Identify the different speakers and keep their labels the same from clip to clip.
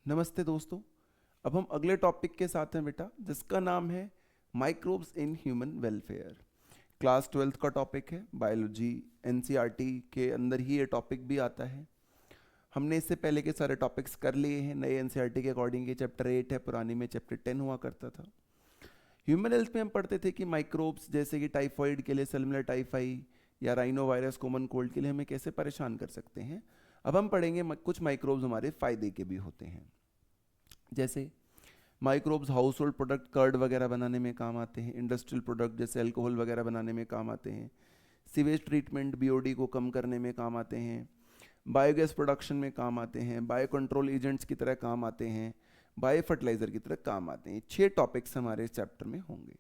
Speaker 1: नमस्ते दोस्तों। अब हम अगले टॉपिक के साथ हैं बेटा, जिसका नाम है microbes in human welfare. Class 12th का टॉपिक है, बायोलॉजी। एनसीईआरटी के अंदर ही ये टॉपिक भी आता है। हमने इससे पहले के सारे टॉपिक्स कर लिए हैं नए एनसीईआरटी के अकॉर्डिंग। ये चैप्टर 8 है, पुरानी में चैप्टर 10 हुआ करता था। ह्यूमन हेल्थ में हम पढ़ते थे कि माइक्रोब्स जैसे कि टाइफॉइड के लिए सेलुलर टाइफाई या राइनो वायरस कॉमन कोल्ड के लिए हमें कैसे परेशान कर सकते हैं। अब हम पढ़ेंगे कुछ माइक्रोब्स हमारे फायदे के भी होते हैं। जैसे microbes household product curd वगैरह बनाने में काम आते हैं, इंडस्ट्रियल प्रोडक्ट जैसे अल्कोहल वगैरह बनाने में काम आते हैं, सीवेज ट्रीटमेंट बीओडी को कम करने में काम आते हैं, बायोगैस प्रोडक्शन में काम आते हैं, बायो कंट्रोल एजेंट्स की तरह काम आते हैं, बायो फर्टिलाइजर की तरह काम आते हैं। 6 टॉपिक्स हमारे इस चैप्टर में होंगे।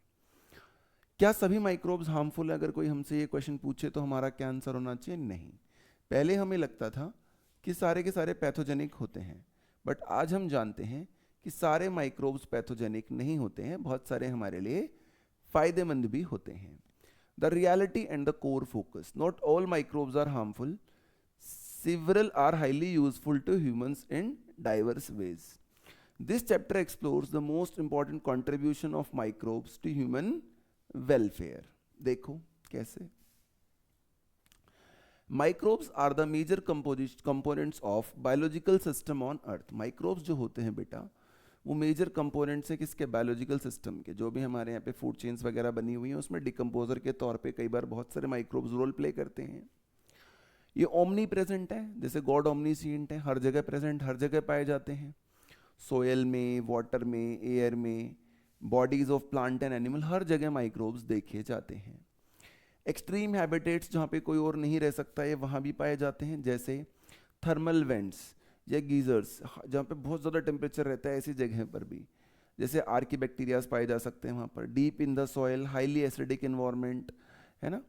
Speaker 1: क्या सभी माइक्रोब्स हार्मफुल है? अगर कोई हमसे ये क्वेश्चन पूछे तो हमारा क्या आंसर होना चाहिए? नहीं। पहले हमें लगता था कि सारे के सारे पैथोजेनिक होते हैं, बट आज हम जानते हैं कि सारे माइक्रोब्स पैथोजेनिक नहीं होते हैं, बहुत सारे हमारे लिए फायदेमंद भी होते हैं। The reality and the core focus, not all microbes are harmful, several are highly useful to humans in diverse ways. This chapter explores the most important contribution of microbes to human welfare. देखो कैसे microbes are the major components of biological system on earth. Microbes जो होते हैं बेटा, वो major components है किसके? Biological system के। जो भी हमारे यहाँ पे फूड चेन्स वगैरह बनी हुई हैं, उसमें डिकम्पोजर के तौर पे कई बार बहुत सारे माइक्रोब्स रोल प्ले करते हैं। ये ओमनी प्रेजेंट है, जैसे गॉड ओमनीसिएंट है, हर जगह प्रेजेंट, हर जगह पाए जाते हैं। सोयल में, वाटर में, एयर में, bodies of plant and animal, हर जगह माइक्रोब्स देखे जाते हैं। एक्सट्रीम हैबिटेट्स जहाँ पे कोई और नहीं रह सकता है, वहाँ भी पाए जाते हैं, जैसे थर्मल वेंट्स या गीजर्स, जहाँ पे बहुत ज़्यादा टेम्परेचर रहता है, ऐसी जगह पर भी जैसे आर्की बैक्टीरियाज पाए जा सकते हैं वहाँ पर। Deep in the soil, highly acidic environment, है ना,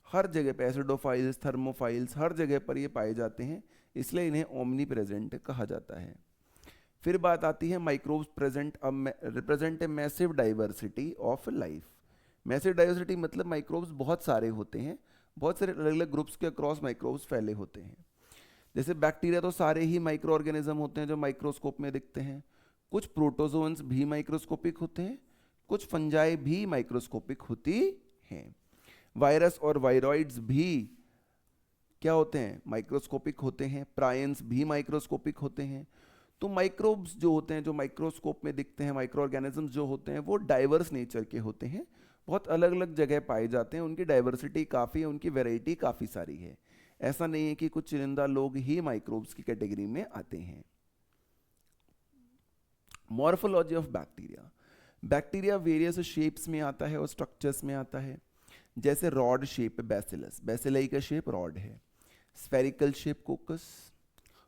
Speaker 1: हर जगह पे एसिडोफाइल्स, थर्मोफाइल्स, हर जगह पर ये पाए जाते हैं, इसलिए इन्हें ओमनी प्रेजेंट कहा जाता है। फिर बात आती है microbes represent a massive diversity of life. Massive diversity मतलब माइक्रोब्स बहुत सारे होते हैं, बहुत सारे अलग अलग ग्रुप्स के अक्रॉस माइक्रोब्स फैले होते हैं। जैसे बैक्टीरिया तो सारे ही माइक्रो ऑर्गेनिज्म होते हैं जो माइक्रोस्कोप में दिखते हैं। कुछ प्रोटोजोन्स भी माइक्रोस्कोपिक होते हैं, कुछ फंजाई भी माइक्रोस्कोपिक होती हैं। वायरस और वायरॉइड्स भी क्या होते हैं? माइक्रोस्कोपिक होते हैं। प्रायंस भी माइक्रोस्कोपिक होते हैं। तो माइक्रोब्स जो होते हैं, जो माइक्रोस्कोप में दिखते हैं, माइक्रो ऑर्गेनिजम्स जो होते हैं, वो डाइवर्स नेचर के होते हैं, बहुत अलग अलग जगह पाए जाते हैं, उनकी डाइवर्सिटी काफ़ी है, उनकी वेराइटी काफ़ी सारी है। ऐसा नहीं है कि कुछ चुनिंदा लोग ही माइक्रोब्स की कैटेगरी में आते हैं। Morphology of bacteria, bacteria various shapes में आता है और स्ट्रक्चर्स में आता है। जैसे रॉड शेप बैसिलस, बैसिलाई का शेप रॉड है। Spherical shape कोकस,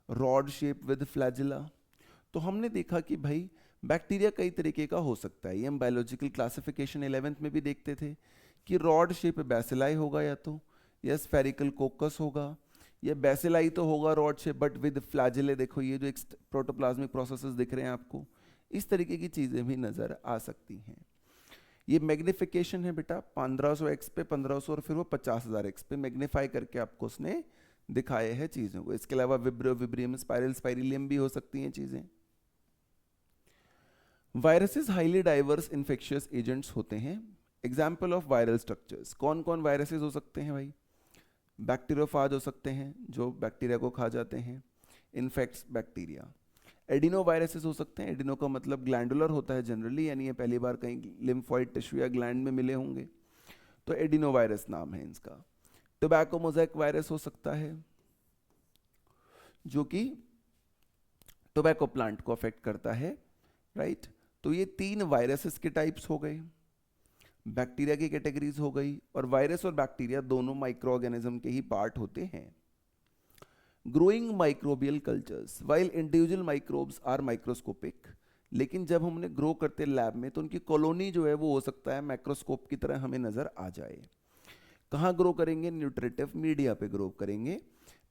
Speaker 1: rod shape with flagella. तो हमने देखा कि भाई बैक्टीरिया कई तरीके का हो सकता है। ये हम बायोलॉजिकल क्लासिफिकेशन 11th में भी देखते थे कि रॉड शेप बैसिलाई होगा, या स्फेरिकल कोकस होगा, या बैसिलाई तो होगा रॉड शेप बट विद फ्लैजिले। देखो ये जो एक प्रोटोप्लाज्मिक प्रोसेसेस दिख रहे हैं आपको, इस तरीके की चीज़ें भी नज़र आ सकती हैं। ये मैग्निफिकेशन है बेटा, 1500x पे 1500 और फिर वो 50,000x पे मैग्नीफाई करके आपको उसने दिखाए हैं चीज़ों को। इसके अलावा विब्रियो, विब्रियम, स्पाइरल, स्पाइरिलियम भी हो सकती हैं चीज़ें। Viruses highly diverse infectious agents होते हैं। एग्जाम्पल ऑफ वायरल स्ट्रक्चर्स, कौन कौन वायरसेस हो सकते हैं भाई? बैक्टीरियोफाज हो सकते हैं, जो बैक्टीरिया को खा जाते हैं, इन्फेक्ट्स बैक्टीरिया। एडिनो वायरसेस हो सकते हैं। एडिनो का मतलब ग्लैंडुलर होता है जनरली, यानी ये पहली बार कहीं लिम्फॉइड टिश्यू या ग्लैंड में मिले होंगे, तो एडिनो वायरस नाम है इसका। टोबैको मोज़ेक वायरस हो सकता है, जो कि टोबैको प्लांट को अफेक्ट करता है, राइट। तो ये 3 वायरसेस के टाइप्स हो गए, बैक्टीरिया की कैटेगरीज हो गई, और वायरस और बैक्टीरिया दोनों माइक्रो ऑर्गेनिज्म के ही पार्ट होते हैं। Growing microbial cultures, while individual microbes are microscopic, लेकिन जब हम उन्हें ग्रो करते हैं लैब में, तो उनकी कॉलोनी जो है वो हो सकता है माइक्रोस्कोप की तरह हमें नजर आ जाए। कहाँ ग्रो करेंगे? न्यूट्रिटिव मीडिया पे ग्रो करेंगे।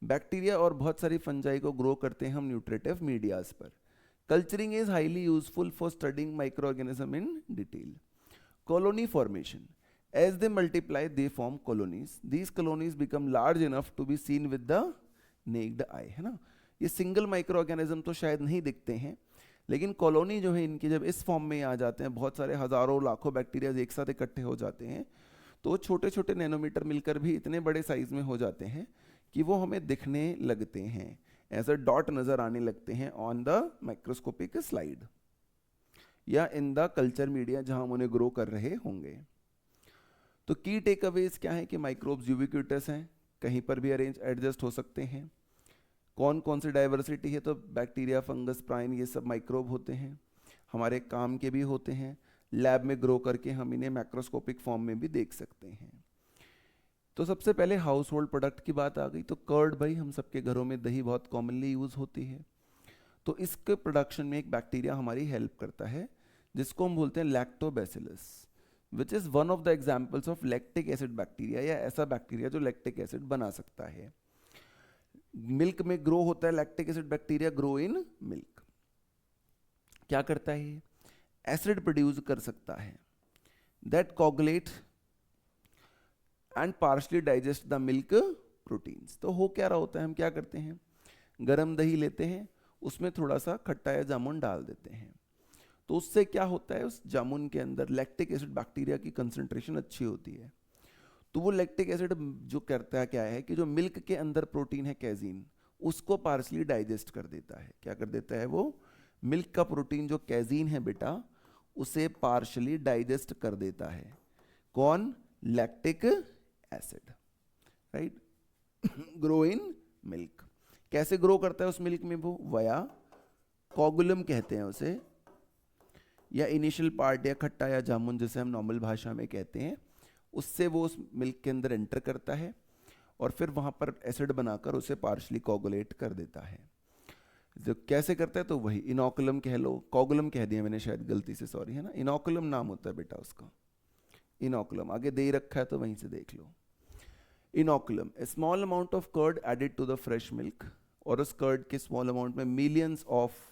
Speaker 1: बैक्टीरिया और बहुत सारी फंजाई को ग्रो करते हैं हम न्यूट्रिटिव मीडियाज पर। Culturing is highly useful for studying microorganism in detail. Colony formation, as they multiply they form colonies, these colonies become large enough to be seen with the naked eye, है ना। ये single micro organism तो शायद नहीं दिखते हैं, लेकिन colony जो है इनके जब इस फॉर्म में आ जाते हैं, बहुत सारे हजारों लाखों बैक्टीरिया एक साथ इकट्ठे हो जाते हैं, तो छोटे छोटे नैनोमीटर मिलकर भी इतने बड़े साइज में हो जाते हैं कि वो हमें दिखने लगते हैं, ऐसा डॉट नजर आने लगते हैं ऑन द माइक्रोस्कोपिक स्लाइड या इन द कल्चर मीडिया जहां हम उन्हें ग्रो कर रहे होंगे। तो की टेक अवेज क्या है कि माइक्रोब्स यूबिक्यूटस हैं, कहीं पर भी अरेंज एडजस्ट हो सकते हैं। कौन कौन सी डाइवर्सिटी है, तो बैक्टीरिया, फंगस, प्राइन, ये सब माइक्रोब होते हैं, हमारे काम के भी होते हैं, लैब में ग्रो करके हम इन्हें मैक्रोस्कोपिक फॉर्म में भी देख सकते हैं। तो सबसे पहले हाउस होल्ड प्रोडक्ट की बात आ गई, तो कर्ड, भाई हम सबके घरों में दही बहुत कॉमनली यूज होती है, तो इसके प्रोडक्शन में एक बैक्टीरिया हमारी हेल्प करता है जिसको हम बोलते हैं lactobacillus, which is one of the examples of lactic acid bacteria, या ऐसा बैक्टीरिया जो लैक्टिक एसिड बना सकता है। मिल्क में ग्रो होता है lactic acid bacteria, grow in milk. क्या करता है ये? एसिड प्रोड्यूस कर सकता है that coagulate and partially digest the milk proteins. तो हो क्या रहा होता है, हम क्या करते हैं, गरम दही लेते हैं, उसमें थोड़ा सा खट्टा या जामुन डाल देते हैं, तो उससे क्या होता है, उस जामुन के अंदर लैक्टिक एसिड बैक्टीरिया की कंसंट्रेशन अच्छी होती है। तो वो लैक्टिक एसिड जो करता है क्या है कि जो मिल्क के अंदर प्रोटीन है कैजीन, उसको पार्शली डाइजेस्ट कर देता है। क्या कर देता है वो? मिल्क का प्रोटीन जो कैजीन है बेटा, उसे पार्शली डाइजेस्ट कर देता है। कौन? Lactic acid, right. Grow in milk. कैसे ग्रो करता है उस मिल्क में वो? वया कोगुलम कहते हैं उसे, या इनिशियल पार्ट या खट्टा या जामुन जिसे हम नॉर्मल भाषा में कहते हैं, उससे वो उस मिल्क के अंदर एंटर करता है और फिर वहाँ पर एसिड बनाकर उसे पार्शली कोगुलेट कर देता है। जो कैसे करता है, तो वही इनोकुलम कह लो, कोगुलम कह दिया मैंने शायद गलती से, सॉरी, है ना, इनोकुलम नाम होता है बेटा उसका, इनोकुलम आगे दे रखा है तो वहीं से देख लो। Inoculum, a small amount of curd added to the fresh milk, और उस कर्ड के स्मॉल अमाउंट में millions of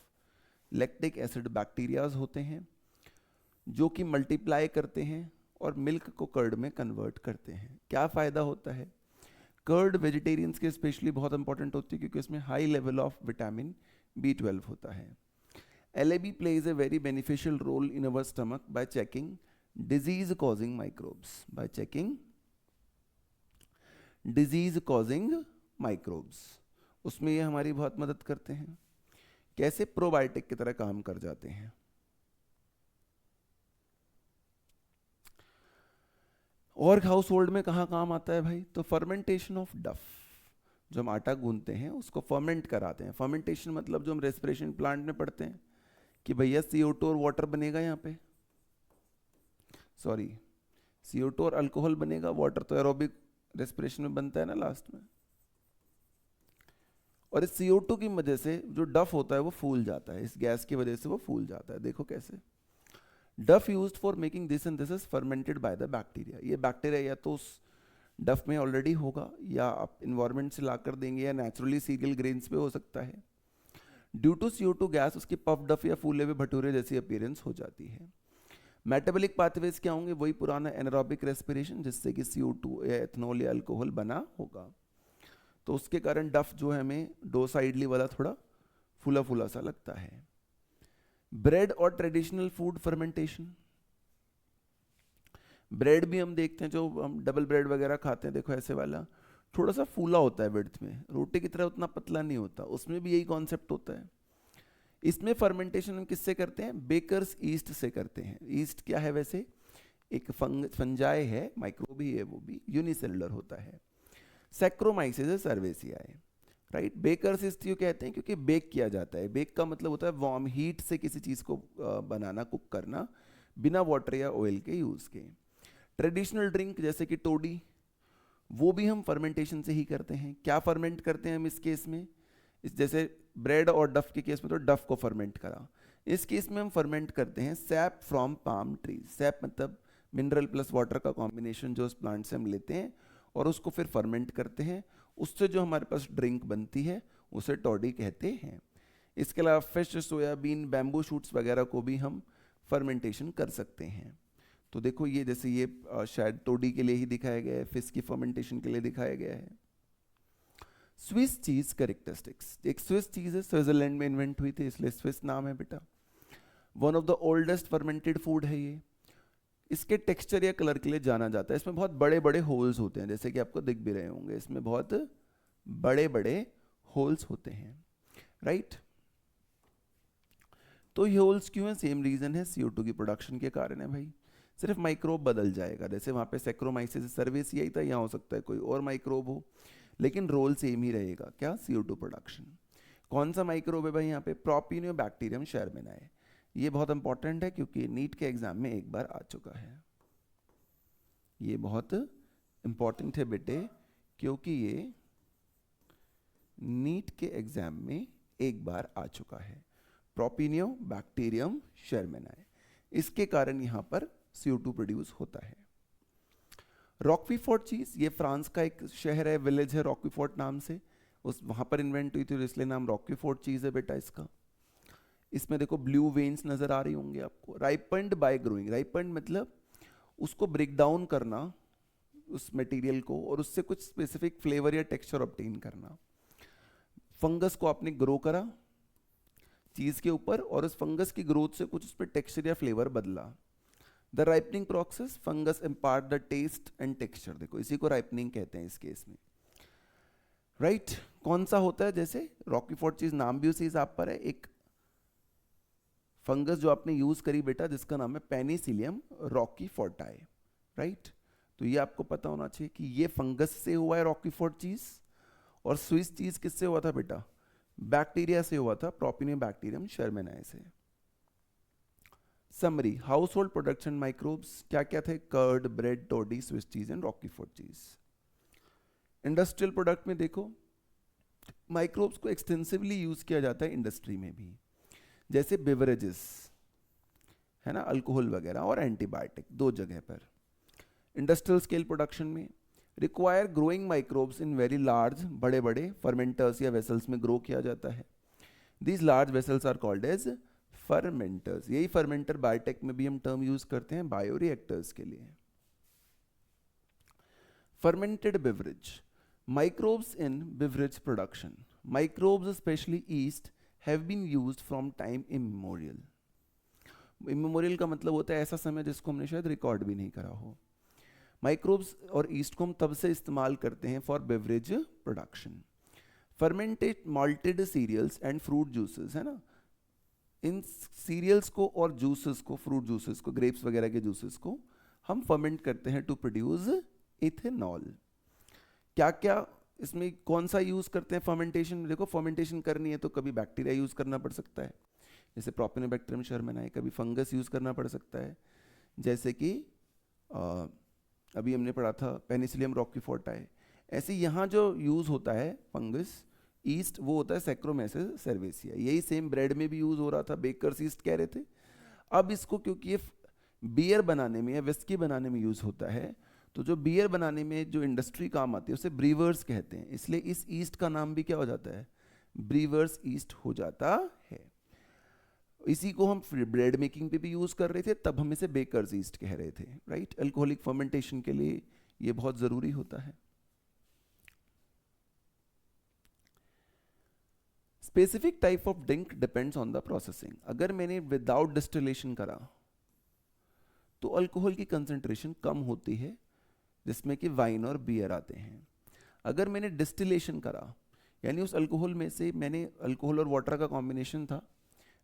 Speaker 1: lactic acid bacterias होते हैं जो कि मल्टीप्लाई करते हैं और मिल्क को कर्ड में कन्वर्ट करते हैं। क्या फ़ायदा होता है? कर्ड वेजिटेरियंस के स्पेशली बहुत इंपॉर्टेंट होती है क्योंकि इसमें high level of vitamin B12 होता है। LAB plays a very beneficial role in our stomach by checking disease causing microbes, by checking disease causing microbes। उसमें ये हमारी बहुत मदद करते हैं। कैसे? प्रोबायोटिक की तरह काम कर जाते हैं। और हाउस होल्ड में कहाँ काम आता है भाई? तो फर्मेंटेशन ऑफ डफ, जो हम आटा गूंथते हैं उसको फर्मेंट कराते हैं। फर्मेंटेशन मतलब जो हम रेस्पिरेशन प्लांट में पढ़ते हैं कि भैया CO2 और वाटर बनेगा यहाँ पे, सॉरी, CO2 और अल्कोहल बनेगा, वाटर तो एरोबिक रेस्पिरेशन में बनता है ना लास्ट में। और इस CO2 की वजह से जो डफ होता है वो फूल जाता है, इस गैस की वजह से वो फूल जाता है। देखो कैसे, डफ used for making this and this is fermented by the bacteria. ये बैक्टीरिया या तो उस डफ में ऑलरेडी होगा या आप इन्वायरमेंट से लाकर देंगे या नेचुरली सीरियल ग्रेन्स पे हो सकता है। ड्यू टू CO2 गैस उसकी पफ डफ या फूले हुए भटूरे जैसी अपीयरेंस हो जाती है। मेटाबॉलिक पाथवेज क्या होंगे? वही पुराना एनारोबिक रेस्पिरेशन जिससे कि CO2 या एथनॉल या अल्कोहल बना होगा, तो उसके कारण डफ जो है हमें डो साइडली वाला थोड़ा फूला फूला सा लगता है। ब्रेड और ट्रेडिशनल फूड फर्मेंटेशन, ब्रेड भी हम देखते हैं, जो हम डबल ब्रेड वगैरह खाते हैं, देखो ऐसे वाला थोड़ा सा फूला होता है विड्थ में, रोटी की तरह उतना पतला नहीं होता, उसमें भी यही कॉन्सेप्ट होता है। इसमें फर्मेंटेशन हम किससे करते हैं? बेकर्स ईस्ट से करते हैं। ईस्ट क्या है वैसे? एक फंजाई है, माइक्रोब ही है, वो भी यूनिसेलुलर होता है। Saccharomyces cerevisiae, right. Baker's yeast क्यों कहते हैं? क्योंकि बेक किया जाता है। बेक का मतलब होता है वार्म हीट से किसी चीज़ को बनाना, कुक करना, बिना वाटर या ऑयल के यूज़ के। ट्रेडिशनल ड्रिंक जैसे कि टोडी, वो भी हम फर्मेंटेशन से ही करते हैं। क्या फर्मेंट करते हैं हम इस केस में? इस जैसे ब्रेड और डफ के केस में तो डफ को फर्मेंट करा, इस केस में हम फर्मेंट करते हैं SAP from palm trees. SAP मतलब मिनरल प्लस वाटर का कॉम्बिनेशन जो उस प्लांट से हम लेते हैं और उसको फिर फर्मेंट करते हैं, उससे जो हमारे पास ड्रिंक बनती है उसे टॉडी कहते हैं। इसके अलावा फिश, सोयाबीन, बैम्बू शूट्स वगैरह को भी हम फर्मेंटेशन कर सकते हैं। तो देखो ये जैसे ये शायद टोडी के लिए ही दिखाया गया है, फिश की फर्मेंटेशन के लिए दिखाया गया है। स्विस चीज कैरेक्टरिस्टिक्स, एक स्विस चीज है, स्विट्जरलैंड में इन्वेंट हुई थी इसलिए स्विस नाम है बेटा। One of the oldest fermented food है ये। इसके टेक्सचर या कलर के लिए जाना जाता है। इसमें बहुत बड़े बड़े होल्स होते हैं, जैसे कि आपको दिख भी रहे होंगे, इसमें बहुत बड़े बड़े होल्स होते हैं, राइट। तो ये होल्स क्यों है? सेम रीजन है, CO2 की प्रोडक्शन के कारण है भाई। सिर्फ माइक्रोब बदल जाएगा, जैसे वहाँ पे सैक्रोमाइसिस सर्वेसियाई था, यहाँ हो सकता है कोई और माइक्रोब हो, लेकिन रोल सेम ही रहेगा, क्या? CO2 production. कौन सा माइक्रोब है भाई यहाँ पे? प्रोपिनियोबैक्टीरियम शर्मिनाए। ये बहुत इंपॉर्टेंट है क्योंकि नीट के एग्जाम में एक बार आ चुका है। ये बहुत इंपॉर्टेंट है बेटे, क्योंकि ये नीट के एग्जाम में एक बार आ चुका है। प्रोपिनियोबैक्टीरियम शर्मिनाए, इसके कारण यहाँ पर CO2 प्रोड्यूस होता है। रॉक्वीफोर्ट चीज, ये फ्रांस का एक शहर है, विलेज है रॉक्वीफोर्ट नाम से, उस वहां पर इन्वेंट हुई थी, इसलिए नाम रॉक्वीफोर्ट चीज है बेटा इसका। इसमें देखो ब्लू वेन्स नजर आ रही होंगे आपको। राइपेंड बाय ग्रोइंग, राइपेंड मतलब उसको ब्रेक डाउन करना उस मटेरियल को, और उससे कुछ स्पेसिफिक फ्लेवर या टेक्सचर ऑब्टेन करना। फंगस को आपने ग्रो करा चीज के ऊपर, और उस फंगस की ग्रोथ से कुछ उस पर टेक्सचर या फ्लेवर बदला। The ripening process, fungus impart the taste and texture, देखो इसी को राइपनिंग कहते हैं इस केस में, राइट। कौन सा होता है? जैसे रॉकीफोर्ट चीज नाम भी उसी हिसाब पर है। एक फंगस जो आपने यूज करी बेटा, जिसका नाम है पेनिसिलियम रॉकीफोर्टाई, राइट। तो ये आपको पता होना चाहिए कि ये फंगस से हुआ है रॉकीफोर्ट चीज, और स्विस चीज किससे हुआ था बेटा? बैक्टीरिया से हुआ था, प्रोपिनियोबैक्टीरियम शर्मिनाए से। Summary, household production microbes क्या क्या थे? Curd, bread, toddy, Swiss cheese and Roquefort cheese. Industrial product में देखो, माइक्रोब्स को एक्सटेंसिवली यूज किया जाता है इंडस्ट्री में भी, जैसे बेवरेजेस है ना, अल्कोहल वगैरह, और एंटीबायोटिक, दो जगह पर। इंडस्ट्रियल स्केल प्रोडक्शन में require growing microbes in very large, बड़े बड़े फर्मेंटर्स या वेसल्स में ग्रो किया जाता है। These large vessels are called as fermenters. यही फर्मेंटर बायोटेक में भी हम टर्म यूज करते हैं बायोरिएक्टर्स के लिए। Fermented beverage, microbes in beverage production, microbes especially yeast have been used from time immemorial. immemorial का मतलब होता है ऐसा समय जिसको हमने शायद रिकॉर्ड भी नहीं करा हो। माइक्रोब्स और ईस्ट को हम तब से इस्तेमाल करते हैं for beverage production. Fermented malted cereals and fruit juices, है ना, इन सीरियल्स को और जूसेस को, फ्रूट जूसेस को, ग्रेप्स वगैरह के जूसेस को हम फर्मेंट करते हैं टू प्रोड्यूस इथेनॉल। क्या क्या इसमें कौन सा यूज करते हैं फर्मेंटेशन में? देखो फर्मेंटेशन करनी है तो कभी बैक्टीरिया यूज करना पड़ सकता है, जैसे प्रोपिनोबैक्टीरियम शर्मिनाए, कभी फंगस यूज करना पड़ सकता है, जैसे कि अभी हमने पढ़ा था पेनिसिलियम रॉकीफोर्टाई। ऐसे यहाँ जो यूज होता है फंगस ईस्ट, वो होता है सैक्रोमाइसिस सर्वेसिया। यही सेम ब्रेड में भी यूज हो रहा था, बेकर्स ईस्ट कह रहे थे। अब इसको क्योंकि ये बियर बनाने में या विस्की बनाने में यूज होता है, तो जो बियर बनाने में जो इंडस्ट्री काम आती है उसे ब्रीवर्स कहते हैं, इसलिए इस ईस्ट का नाम भी क्या हो जाता है? ब्रीवर्स ईस्ट हो जाता है। इसी को हम ब्रेड मेकिंग पे भी यूज कर रहे थे, तब हम इसे बेकर्स ईस्ट कह रहे थे, राइट। अल्कोहलिक फर्मेंटेशन के लिए ये बहुत जरूरी होता है। Specific type of drink depends on the processing. अगर मैंने विदाउट डिस्टिलेशन करा तो अल्कोहल की कंसेंट्रेशन कम होती है, जिसमें कि वाइन और बियर आते हैं। अगर मैंने डिस्टिलेशन करा, यानी उस अल्कोहल में से मैंने, अल्कोहल और वाटर का कॉम्बिनेशन था,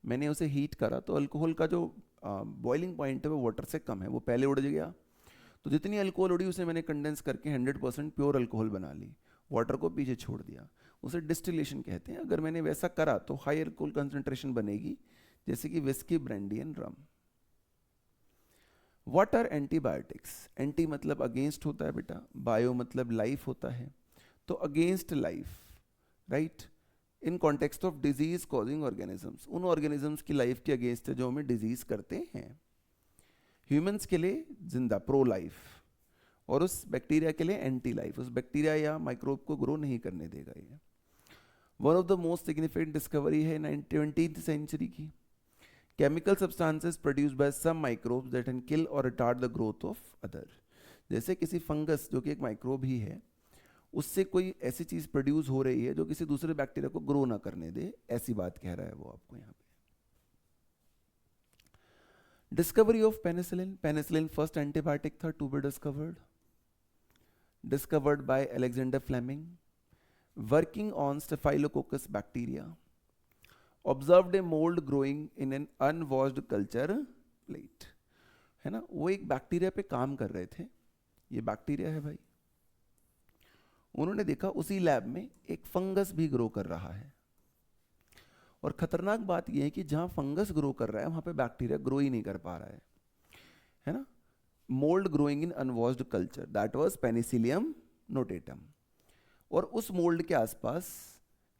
Speaker 1: मैंने उसे हीट करा, तो अल्कोहल का जो बॉइलिंग पॉइंट है वो वाटर से कम है, वो पहले उड़ गया। तो जितनी अल्कोहल उड़ी उसे मैंने कंडेंस करके 100% प्योर अल्कोहल बना ली, वाटर को पीछे छोड़ दिया, उसे डिस्टिलेशन कहते हैं। अगर मैंने वैसा करा तो हाई अल्कोहल कंसेंट्रेशन बनेगी, जैसे कि whisky, brandy and rum. What are antibiotics? Anti मतलब अगेंस्ट होता है बेटा, बायो मतलब लाइफ होता है, तो against life, right, in context of disease causing organisms, उन ऑर्गेनिजम्स की लाइफ के अगेंस्ट है जो हमें डिजीज करते हैं। ह्यूमंस के लिए जिंदा, प्रो लाइफ, और उस बैक्टीरिया के लिए एंटी लाइफ, उस बैक्टीरिया या माइक्रोब को ग्रो नहीं करने देगा ये। One of the most significant discovery है 20th सेंचुरी की। Chemical substances produced by some microbes that can kill or retard the growth of other. जैसे किसी फंगस जो कि एक माइक्रोब ही है, उससे कोई ऐसी चीज प्रोड्यूस हो रही है जो किसी दूसरे बैक्टीरिया को ग्रो ना करने दे, ऐसी बात कह रहा है वो आपको यहाँ पे। Discovery of penicillin, penicillin first antibiotic था to be discovered by Alexander Fleming, working on Staphylococcus bacteria, observed a mould growing in an unwashed culture plate, है ना, वो एक बैक्टीरिया पे काम कर रहे थे, ये बैक्टीरिया है भाई, उन्होंने देखा उसी लैब में एक फंगस भी ग्रो कर रहा है, और खतरनाक बात यह है कि जहां फंगस ग्रो कर रहा है वहां पे बैक्टीरिया ग्रो ही नहीं कर पा रहा है ना, mould growing in unwashed culture, that was Penicillium notatum, और उस मोल्ड के आसपास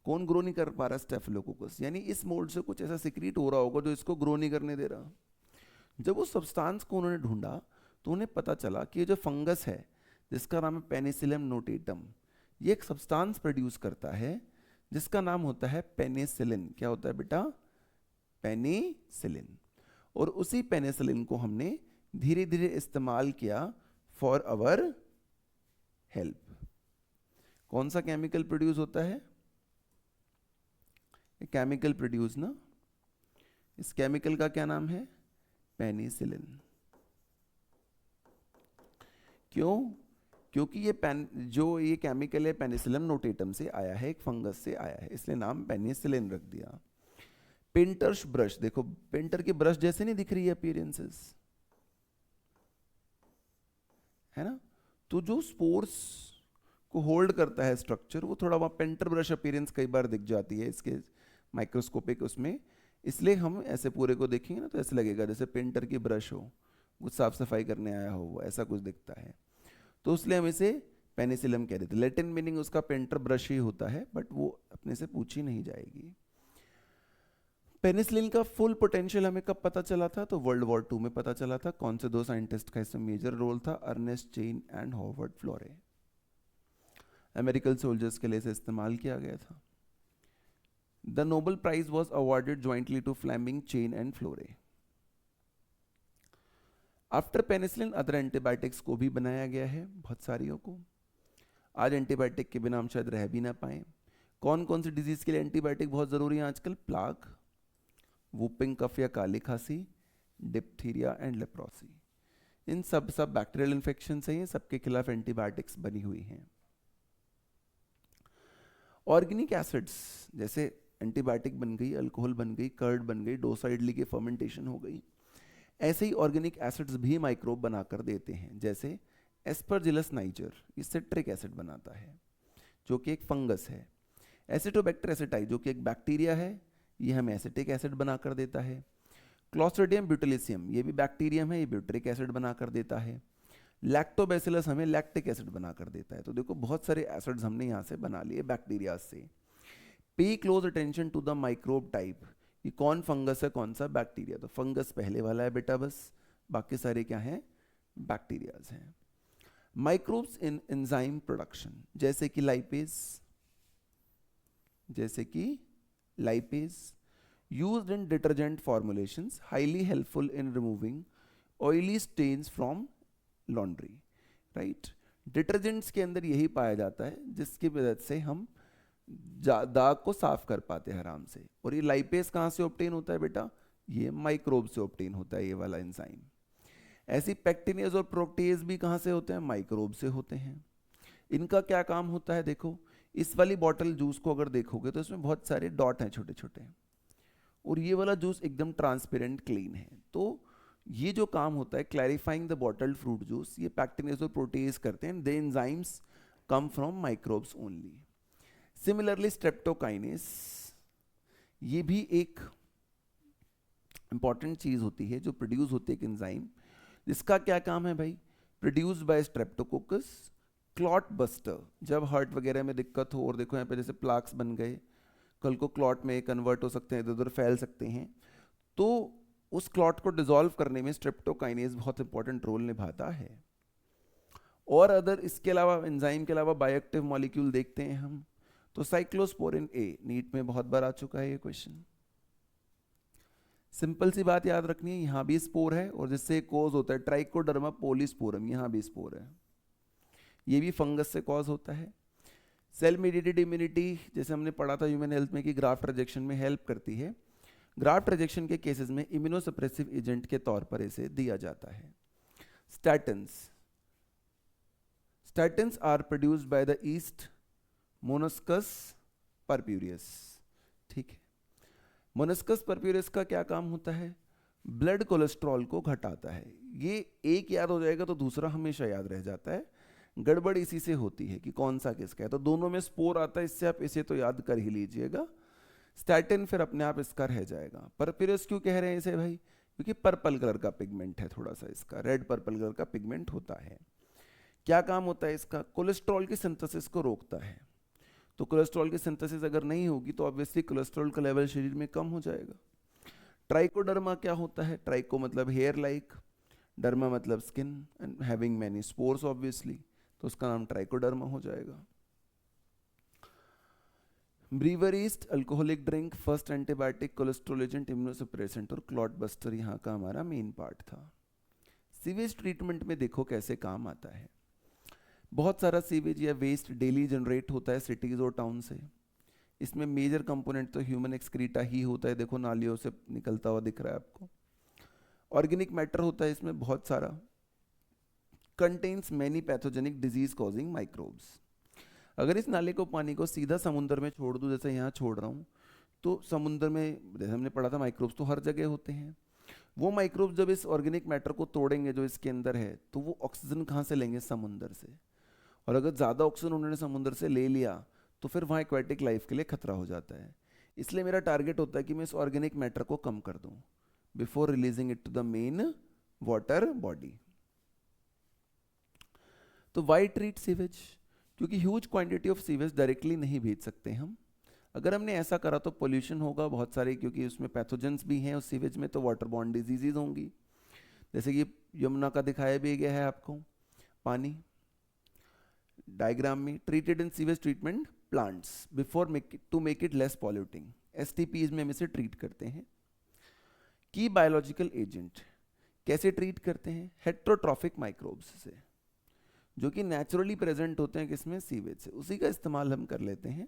Speaker 1: कौन ग्रो नहीं कर पा रहा, स्टेफिलोकोकस, यानी इस मोल्ड से कुछ ऐसा सिक्रीट हो रहा होगा जो इसको ग्रो नहीं करने दे रहा। जब उस सब्सटेंस को उन्होंने ढूंढा तो उन्हें पता चला कि ये जो फंगस है जिसका नाम है पेनिसिलियम नोटेटम, ये एक सब्सटेंस प्रोड्यूस करता है जिसका नाम होता है पेनिसिलिन। क्या होता है बेटा, पेनिसिलिन, और उसी पेनिसिलिन को हमने धीरे धीरे इस्तेमाल किया फॉर अवर हेल्प। कौन सा केमिकल प्रोड्यूस होता है, केमिकल प्रोड्यूस ना, इस केमिकल का क्या नाम है, पेनिसिलिन। क्यों, क्योंकि ये केमिकल है पेनिसिलियम नोटेटम से आया है, एक फंगस से आया है, इसलिए नाम पेनिसिलिन रख दिया। पेंटर्स ब्रश, देखो पेंटर की ब्रश जैसे नहीं दिख रही है अपीयरेंसेस, है ना, तो जो स्पोर्स को होल्ड करता है स्ट्रक्चर, वो थोड़ा वहाँ पेंटर ब्रश अपीयरेंस कई बार दिख जाती है इसके माइक्रोस्कोपिक उसमें, इसलिए हम ऐसे पूरे को देखेंगे ना तो ऐसे लगेगा जैसे पेंटर की ब्रश हो, कुछ साफ सफाई करने आया हो, ऐसा कुछ दिखता है, तो इसलिए हम इसे पेनिसिलियम कह देते हैं। लैटिन मीनिंग उसका पेंटर ब्रश ही होता है, बट वो अपने से पूछी नहीं जाएगी। पेनिसिलिन का फुल पोटेंशियल हमें कब पता चला था, तो वर्ल्ड वॉर 2 में पता चला था। कौन से दो साइंटिस्ट का इसमें मेजर रोल था, Ernest Chain and Howard Florey. American soldiers के लिए इसे इस्तेमाल किया गया था। The Nobel prize was awarded jointly to Fleming, Chain and Florey. After penicillin other antibiotics को भी बनाया गया है, बहुत सारियों को। आज एंटीबायोटिक के बिना हम शायद रह भी ना पाए। कौन कौन सी डिजीज के लिए एंटीबायोटिक बहुत जरूरी है आजकल, प्लाग, वूपिंग कफ या काली खांसी, डिप्थीरिया एंड लेप्रोसी, इन सब बैक्टीरियल इन्फेक्शन है, ये सबके खिलाफ एंटीबायोटिक्स बनी हुई हैं। ऑर्गेनिक एसिड्स, जैसे एंटीबायोटिक बन गई, अल्कोहल बन गई, कर्ड बन गई, डोसा इडली की फर्मेंटेशन हो गई, ऐसे ही ऑर्गेनिक एसिड्स भी माइक्रोब बनाकर देते हैं। जैसे एस्परजिलस नाइजर, ये सिट्रिक एसिड बनाता है जो कि एक फंगस है। एसिटोबैक्टर एसिटाई जो कि एक बैक्टीरिया है, ये हमें एसिटिक एसिड बनाकर देता है। क्लॉस्ट्रिडियम ब्यूटिलिसियम, ये भी बैक्टीरियम है, ये ब्यूटरिक एसिड बनाकर देता है। लैक्टोबैसिलस हमें लैक्टिक एसिड बनाकर देता है। तो देखो बहुत सारे एसिड्स हमने यहाँ से बना लिए बैक्टीरिया से। Pay close attention to the microbe type, ये कौन फंगस है कौन सा बैक्टीरिया, तो फंगस पहले वाला है बेटा, बस बाकी सारे क्या हैं, बैक्टीरियाज हैं। माइक्रोब्स इन एंजाइम प्रोडक्शन, जैसे कि lipase, used in detergent formulations, highly helpful in removing oily stains from laundry, right? Detergents के अंदर यही पाया जाता है जिसकी वजह से हम दाग को साफ कर पाते हैं आराम से। और ये लाइपेज कहाँ से ऑब्टेन होता है बेटा, ये माइक्रोब से ऑब्टेन होता है, ये वाला एंजाइम। ऐसी पेक्टिनेज और प्रोटीज भी कहाँ से होते हैं, माइक्रोब से होते हैं। इनका क्या काम होता है, देखो इस वाली बॉटल जूस को अगर देखोगे तो इसमें बहुत सारे डॉट हैं छोटे छोटे, और ये वाला जूस एकदम ट्रांसपेरेंट क्लीन है। तो ये जो काम होता है clarifying the bottled fruit juice, ये पेक्टिनेज और प्रोटीज करते हैं। The enzymes come from microbes only. Similarly streptokinase, ये भी एक इंपॉर्टेंट चीज होती है जो प्रोड्यूस होती है एक एंजाइम, जिसका क्या काम है भाई, produce by streptococcus, clot buster. जब हार्ट वगैरह में दिक्कत हो, और देखो यहाँ पे जैसे प्लाक्स बन गए, कल को क्लॉट में कन्वर्ट हो सकते हैं, इधर उधर फैल सकते हैं, तो उस क्लॉट को डिसॉल्व करने में स्ट्रेप्टोकाइनेज बहुत इंपॉर्टेंट रोल निभाता है। और अदर इसके अलावा एंजाइम के अलावा बायोएक्टिव मॉलिक्यूल देखते हैं हम, तो साइक्लोस्पोरिन ए, नीट में बहुत बार आ चुका है ये क्वेश्चन। सिंपल सी बात याद रखनी है, यहाँ भी स्पोर है और जिससे कॉज होता है ट्राइकोडर्मा पोलिस्पोरम, यहाँ भी स्पोर है, ये भी फंगस से कॉज होता है। सेल मेडिएटेड इम्यूनिटी, जैसे हमने पढ़ा था ह्यूमन हेल्थ में कि ग्राफ्ट रिजेक्शन में हेल्प करती है, ग्राफ्ट रिजेक्शन के केसेस में इम्यूनोसप्रेसिव एजेंट के तौर पर इसे दिया जाता है। Statins, statins are produced by the yeast Monascus purpureus. ठीक है, मोनस्कस परप्यूरियस का क्या काम होता है? ब्लड कोलेस्ट्रॉल को घटाता है। ये एक याद हो जाएगा तो दूसरा हमेशा याद रह जाता है। गड़बड़ इसी से होती है कि कौन सा किसका है, तो दोनों में स्पोर आता है, इससे आप इसे तो याद कर ही लीजिएगा। स्टैटिन फिर अपने आप इसका रह जाएगा। परप्यूरियस क्यों कह रहे हैं इसे भाई? क्योंकि पर्पल कलर का पिगमेंट है, थोड़ा सा इसका रेड पर्पल कलर का पिगमेंट होता है। क्या काम होता है इसका? कोलेस्ट्रॉल की सिंथेसिस को रोकता है। तो कोलेस्ट्रॉल की सिंथेसिस अगर नहीं होगी तो ऑब्वियसली कोलेस्ट्रॉल का लेवल शरीर में कम हो जाएगा। ट्राइकोडर्मा क्या होता है? ट्राइको मतलब हेयर लाइक, डर्मा मतलब skin, and having many spores obviously, तो उसका नाम ट्राइकोडर्मा हो जाएगा। Brewer east alcoholic drink, first antibiotic, cholesterol agent, immunosuppressant और क्लॉट बस्टर यहाँ का हमारा मेन पार्ट था। सीवेज ट्रीटमेंट में देखो कैसे काम आता है। बहुत सारा सीवेज या वेस्ट डेली जनरेट होता है सिटीज और टाउन से। इसमें मेजर कंपोनेंट तो ह्यूमन एक्सक्रीटा ही होता है, देखो नालियों से निकलता हुआ दिख रहा है आपको। ऑर्गेनिक मैटर होता है इसमें बहुत सारा। Contains many pathogenic disease causing microbes. अगर इस नाले को पानी को सीधा समुद्र में छोड़ दूं, जैसे यहाँ छोड़ रहा हूँ, तो समुद्र में जैसे हमने पढ़ा था माइक्रोब्स तो हर जगह होते हैं। वो माइक्रोब्स जब इस ऑर्गेनिक मैटर को तोड़ेंगे जो इसके अंदर है, तो वो ऑक्सीजन कहाँ से लेंगे? समुद्र से। और अगर ज़्यादा ऑक्सीजन उन्होंने समुद्र से ले लिया तो फिर वहाँ एक्वेटिक लाइफ के लिए खतरा हो जाता है। इसलिए मेरा टारगेट होता है कि मैं इस ऑर्गेनिक मैटर को कम कर दूं before releasing it to the main water body. तो वाई ट्रीट सीवेज? क्योंकि huge quantity of sewage directly नहीं भेज सकते हम। अगर हमने ऐसा करा तो पोल्यूशन होगा बहुत सारे, क्योंकि उसमें पैथोजेंस भी हैं उस सीवेज में, तो वाटर बॉर्न डिजीजेज होंगी। जैसे कि यमुना का दिखाया भी गया है आपको पानी डायग्राम में। Treated in sewage treatment plants before to make it less polluting, STPs में हम इसे ट्रीट करते हैं। की बायोलॉजिकल एजेंट कैसे ट्रीट करते हैं? हेट्रोट्रॉफिक माइक्रोब्स से, जो कि नेचुरली प्रेजेंट होते हैं किसमें? सीवेज से। उसी का इस्तेमाल हम कर लेते हैं,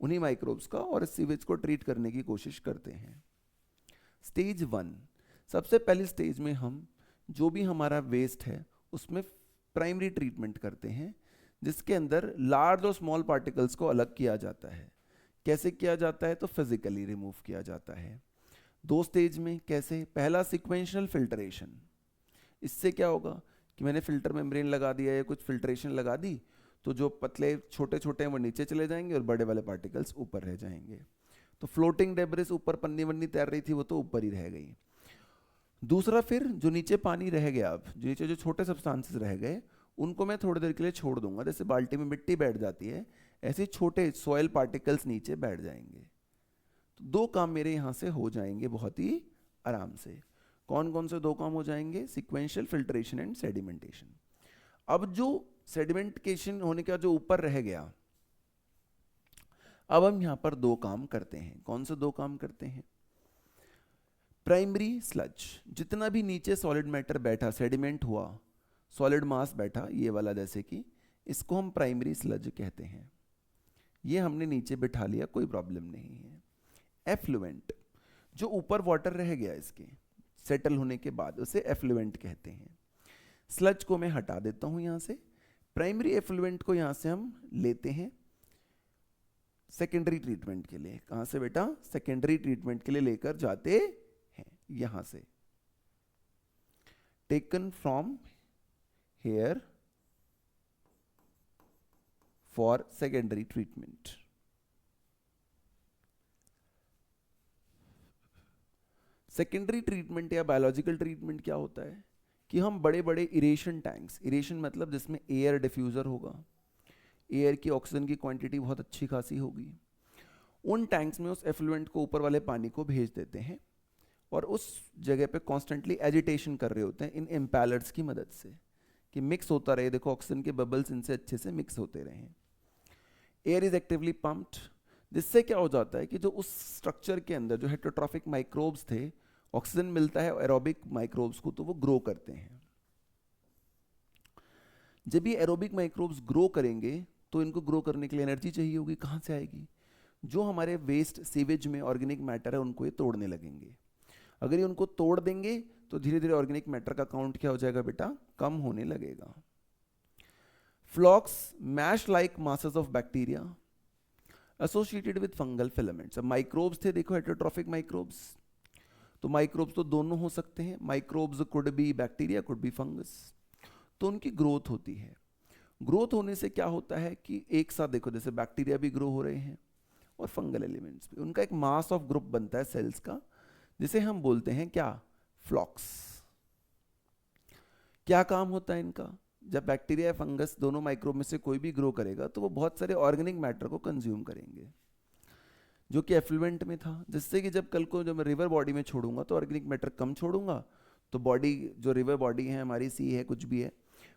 Speaker 1: उन्हीं माइक्रोब्स का, और इस सीवेज को ट्रीट करने की कोशिश करते हैं। स्टेज 1, सबसे पहली स्टेज में हम जो भी हमारा वेस्ट है उसमें प्राइमरी ट्रीटमेंट करते हैं, जिसके अंदर लार्ज और स्मॉल पार्टिकल्स को अलग किया जाता है। कैसे किया जाता है? तो फिजिकली रिमूव किया जाता है। 2 स्टेज में। कैसे? पहला सिक्वेंशियल फिल्ट्रेशन। इससे क्या होगा कि मैंने फिल्टर मेम्ब्रेन लगा दिया या कुछ फिल्ट्रेशन लगा दी, तो जो पतले छोटे छोटे हैं वो नीचे चले जाएंगे और बड़े वाले पार्टिकल्स ऊपर रह जाएंगे। तो फ्लोटिंग डेब्रिस, ऊपर पन्नी वन्नी तैर रही थी वो तो ऊपर ही रह गई। दूसरा, फिर जो नीचे पानी रह गया, अब जो नीचे जो छोटे सब्सटेंसेस रह गए उनको मैं थोड़ी देर के लिए छोड़ दूंगा। जैसे बाल्टी में मिट्टी बैठ जाती है, ऐसे छोटे सॉइल पार्टिकल्स नीचे बैठ जाएंगे। तो 2 काम मेरे यहाँ से हो जाएंगे बहुत ही आराम से। कौन कौन से 2 काम हो जाएंगे? Sequential filtration and sedimentation. अब जो सेडिमेंटेशन होने का जो ऊपर रह गया, अब हम यहाँ पर 2 काम करते हैं। कौन से 2 काम करते हैं? प्राइमरी स्लज, जितना भी नीचे सॉलिड मैटर बैठा, सेडिमेंट हुआ, सॉलिड मास बैठा, ये वाला जैसे कि, इसको हम प्राइमरी स्लज कहते हैं। ये हमने नीचे बिठा लिया, कोई प्रॉब्लम नहीं है। एफ्लुएंट, जो ऊपर वाटर रह गया इसके सेटल होने के बाद, उसे एफ्लुएंट कहते हैं। स्लज को मैं हटा देता हूं यहां से। प्राइमरी एफ्लुएंट को यहां से हम लेते हैं सेकेंडरी ट्रीटमेंट के लिए। कहां से बेटा? सेकेंडरी ट्रीटमेंट के लिए लेकर जाते हैं यहां से। Taken from here for secondary treatment. Secondary treatment या बायोलॉजिकल ट्रीटमेंट क्या होता है कि हम बड़े बड़े इरेशन टैंक्स, इरेशन मतलब जिसमें एयर डिफ्यूज़र होगा, एयर की ऑक्सीजन की क्वांटिटी बहुत अच्छी खासी होगी, उन टैंक्स में उस एफ्लुएंट को, ऊपर वाले पानी को भेज देते हैं और उस जगह पे कॉन्स्टेंटली एजिटेशन कर रहे होते हैं इन इम्पैलर्स की मदद से कि मिक्स होता रहे। देखो ऑक्सीजन के बबल्स इनसे अच्छे से मिक्स होते रहें। एयर इज एक्टिवली पम्प्ड, जिससे क्या हो जाता है कि जो उस स्ट्रक्चर के अंदर जो हेटेरोट्रॉफिक माइक्रोब्स थे, ऑक्सीजन मिलता है एरोबिक माइक्रोब्स को, तो वो ग्रो करते हैं। जब ये एरोबिक माइक्रोब्स ग्रो करेंगे तो इनको ग्रो करने के लिए एनर्जी चाहिए होगी। कहाँ से आएगी? जो हमारे वेस्ट सीवेज में ऑर्गेनिक मैटर है उनको ये तोड़ने लगेंगे। अगर ये उनको तोड़ देंगे तो धीरे धीरे ऑर्गेनिक मैटर का काउंट क्या हो जाएगा बेटा, कम होने लगेगा। Flocs mesh like masses of bacteria associated with fungal filaments. अब माइक्रोब्स थे, देखो हेटेरोट्रॉफिक माइक्रोब्स, तो माइक्रोब्स तो दोनों हो सकते हैं, microbes could be bacteria could be fungus. तो उनकी ग्रोथ होती है। ग्रोथ होने से क्या होता है कि एक साथ देखो जैसे बैक्टीरिया भी ग्रो हो रहे हैं और फंगल एलिमेंट्स भी, उनका एक मास ऑफ ग्रुप बनता है सेल्स का, जिसे हम बोलते हैं क्या, फ्लॉक्स। क्या काम होता है इनका, जब बैक्टीरिया या फंगस दोनों माइक्रोब में से कोई भी ग्रो करेगा तो वो बहुत सारे ऑर्गेनिक मैटर को कंज्यूम करेंगे जो कि एफ्लुएंट में था, जिससे कि जब कल को जब मैं रिवर बॉडी में छोड़ूंगा तो ऑर्गेनिक मैटर कम छोड़ूंगा, तो बॉडी जो रिवर बॉडी है हमारी, सी है कुछ भी है,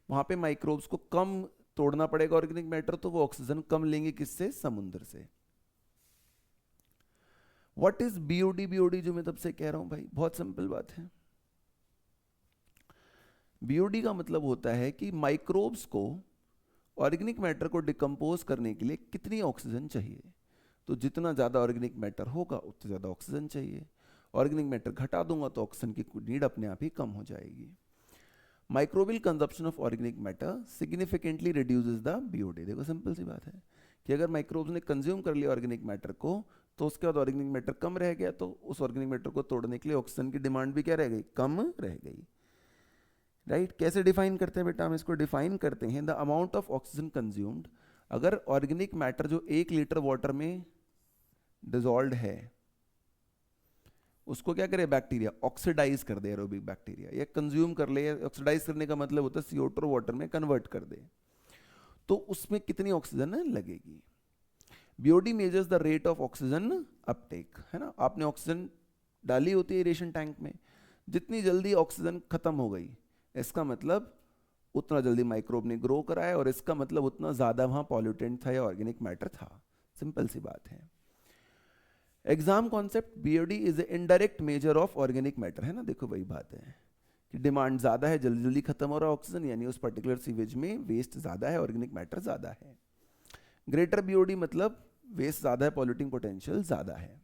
Speaker 1: वहां पे माइक्रोब्स को कम तोड़ना पड़ेगा ऑर्गेनिक मैटर, तो वो ऑक्सीजन कम लेंगे, किससे, समुद्र से। व्हाट इज बीओडी, बीओडी जो मैं तब से कह रहा हूं भाई, बहुत सिंपल बात है। बीओडी का मतलब होता है कि माइक्रोब्स को ऑर्गेनिक मैटर को डिकम्पोज करने के लिए कितनी ऑक्सीजन चाहिए, तो जितना ज़्यादा ऑर्गेनिक मैटर होगा उतनी ज़्यादा ऑक्सीजन चाहिए। ऑर्गेनिक मैटर घटा दूंगा तो ऑक्सीजन की नीड अपने आप ही कम हो जाएगी। Microbial consumption of organic matter significantly reduces the BOD. देखो सिंपल सी बात है कि अगर माइक्रोब्स ने कंज्यूम कर लिया ऑर्गेनिक मैटर को, तो उसके बाद ऑर्गेनिक मैटर कम रह गया, तो उस ऑर्गेनिक मैटर को तोड़ने के लिए ऑक्सीजन की डिमांड भी क्या रह गई, कम रह गई। राइट कैसे डिफाइन करते हैं बेटा, हम इसको डिफाइन करते हैं the amount of oxygen consumed. अगर ऑर्गेनिक मैटर जो 1 लीटर वाटर में डिजॉल्व है उसको क्या करे बैक्टीरिया, ऑक्सीडाइज कर दे, एरोबिक बैक्टीरिया, या कंज्यूम कर ले, ऑक्सीडाइज करने का मतलब होता है CO2 वाटर में कन्वर्ट कर दे, तो उसमें कितनी ऑक्सीजन लगेगी। BOD measures the rate of oxygen Uptake, है ना, आपने ऑक्सीजन डाली होती है एरेशन टैंक में, जितनी जल्दी ऑक्सीजन खत्म हो गई इसका मतलब उतना जल्दी माइक्रोब ने ग्रो करा है, और इसका मतलब उतना ज्यादा वहां पॉल्यूटेंट था या ऑर्गेनिक मैटर था। सिंपल सी बात है। Exam concept, BOD is indirect measure of organic matter, है ना, देखो वही बात है कि डिमांड ज्यादा है, जल्दी जल्दी खत्म हो रहा है ऑक्सीजन, यानी उस पर्टिकुलर सीवेज में वेस्ट ज्यादा है, ऑर्गेनिक मैटर ज्यादा है। ग्रेटर बीओडी मतलब वेस्ट ज्यादा है, पॉल्यूटिंग पोटेंशियल ज्यादा है।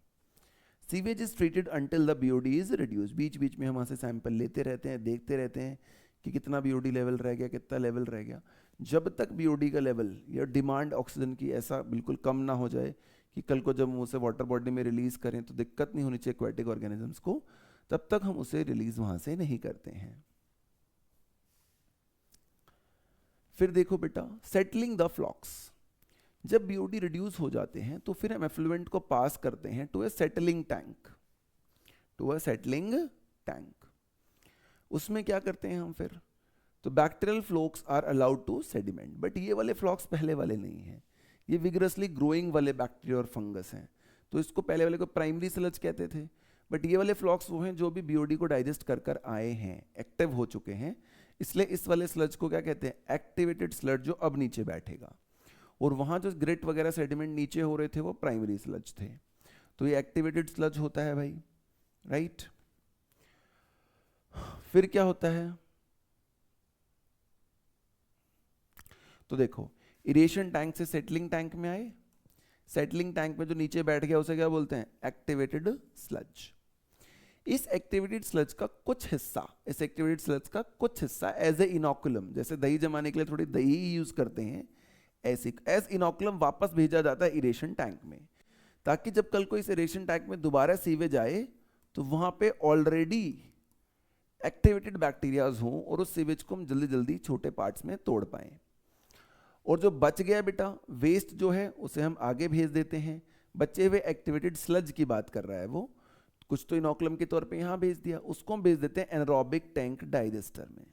Speaker 1: Sewage is treated until the BOD is reduce, बीच बीच में हम वहां से सैंपल लेते रहते हैं, देखते रहते हैं कि कितना बीओडी लेवल रह गया, कितना लेवल रह गया। जब तक बीओडी का लेवल या डिमांड ऑक्सीजन की ऐसा बिल्कुल कम ना हो जाए कि कल को जब हम उसे वाटर बॉडी में रिलीज करें तो दिक्कत नहीं होनी चाहिए एक्वेटिक ऑर्गेनिजम्स को, तब तक हम उसे रिलीज वहां से नहीं करते हैं। फिर देखो बेटा, सेटलिंग द फ्लॉक्स, जब बीओडी रिड्यूस हो जाते हैं तो फिर हम एफ्लुएंट को पास करते हैं to a settling tank, to a settling tank. उसमें क्या करते हैं हम फिर, तो bacterial flocs are allowed to sediment, but ये वाले फ्लॉक्स पहले वाले नहीं हैं, ये विगरसली ग्रोइंग वाले बैक्टीरिया और फंगस हैं, तो इसको पहले वाले को प्राइमरी स्लज कहते थे, बट ये वाले फ्लॉक्स वो हैं जो भी बीओडी को डाइजेस्ट कर कर आए हैं, एक्टिव हो चुके हैं, इसलिए इस वाले स्लज को क्या कहते हैं, एक्टिवेटेड स्लज, जो अब नीचे बैठेगा। और वहां जो ग्रिट वगैरह सेडिमेंट नीचे हो रहे थे वो प्राइमरी स्लज थे, तो ये एक्टिवेटेड स्लज होता है भाई, राइट। फिर क्या होता है, तो देखो इरेशन टैंक से सेटलिंग टैंक में आए, सेटलिंग टैंक में जो नीचे बैठ गया उसे क्या बोलते हैं, एक्टिवेटेड स्लज। इस एक्टिवेटेड स्लज का कुछ हिस्सा, इस एक्टिवेटेड स्लज का कुछ हिस्सा एज ए इनोकुलम, जैसे दही जमाने के लिए थोड़ी दही यूज करते हैं, ऐसे एज इनोकुलम वापस भेजा जाता है इरेशन टैंक में, ताकि जब कल को इस इरेशन टैंक में दोबारा सीवेज आए तो वहां पे ऑलरेडी एक्टिवेटेड बैक्टीरियाज हों और उस सीवेज को हम जल्दी जल्दी छोटे पार्ट्स में तोड़ पाएं। और जो बच गया बेटा वेस्ट जो है उसे हम आगे भेज देते हैं, बचे हुए एक्टिवेटेड स्लज की बात कर रहा है वो, कुछ तो इनोकुलम के तौर पे यहाँ भेज दिया, उसको हम भेज देते हैं एनारोबिक टैंक डाइजेस्टर में,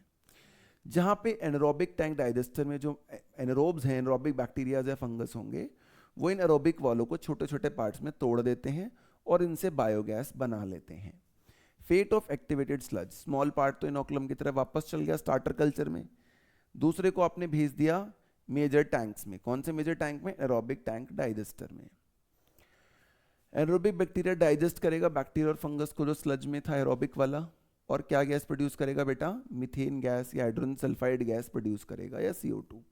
Speaker 1: जहां पे एनारोबिक टैंक डाइजेस्टर में जो एनारोब्स हैं, एनारोबिक बैक्टीरियाज या फंगस होंगे, वो इन एरोबिक वालों को छोटे छोटे पार्ट्स में तोड़ देते हैं और इनसे बायोगैस बना लेते हैं। Fate of activated sludge, small part तो इनोकुलम की तरह वापस चल गया स्टार्टर कल्चर में, दूसरे को आपने भेज दिया मेजर टैंक्स में, कौन से मेजर टैंक में, एरोबिक टैंक डाइजेस्टर में। एरोबिक बैक्टीरिया डाइजेस्ट करेगा बैक्टीरिया और फंगस को जो स्लज में था एरोबिक वाला, और क्या गैस प्रोड्यूस करेगा बेटा, मीथेन गैस या हाइड्रोजन सल्फाइड गैस प्रोड्यूस करेगा या CO2।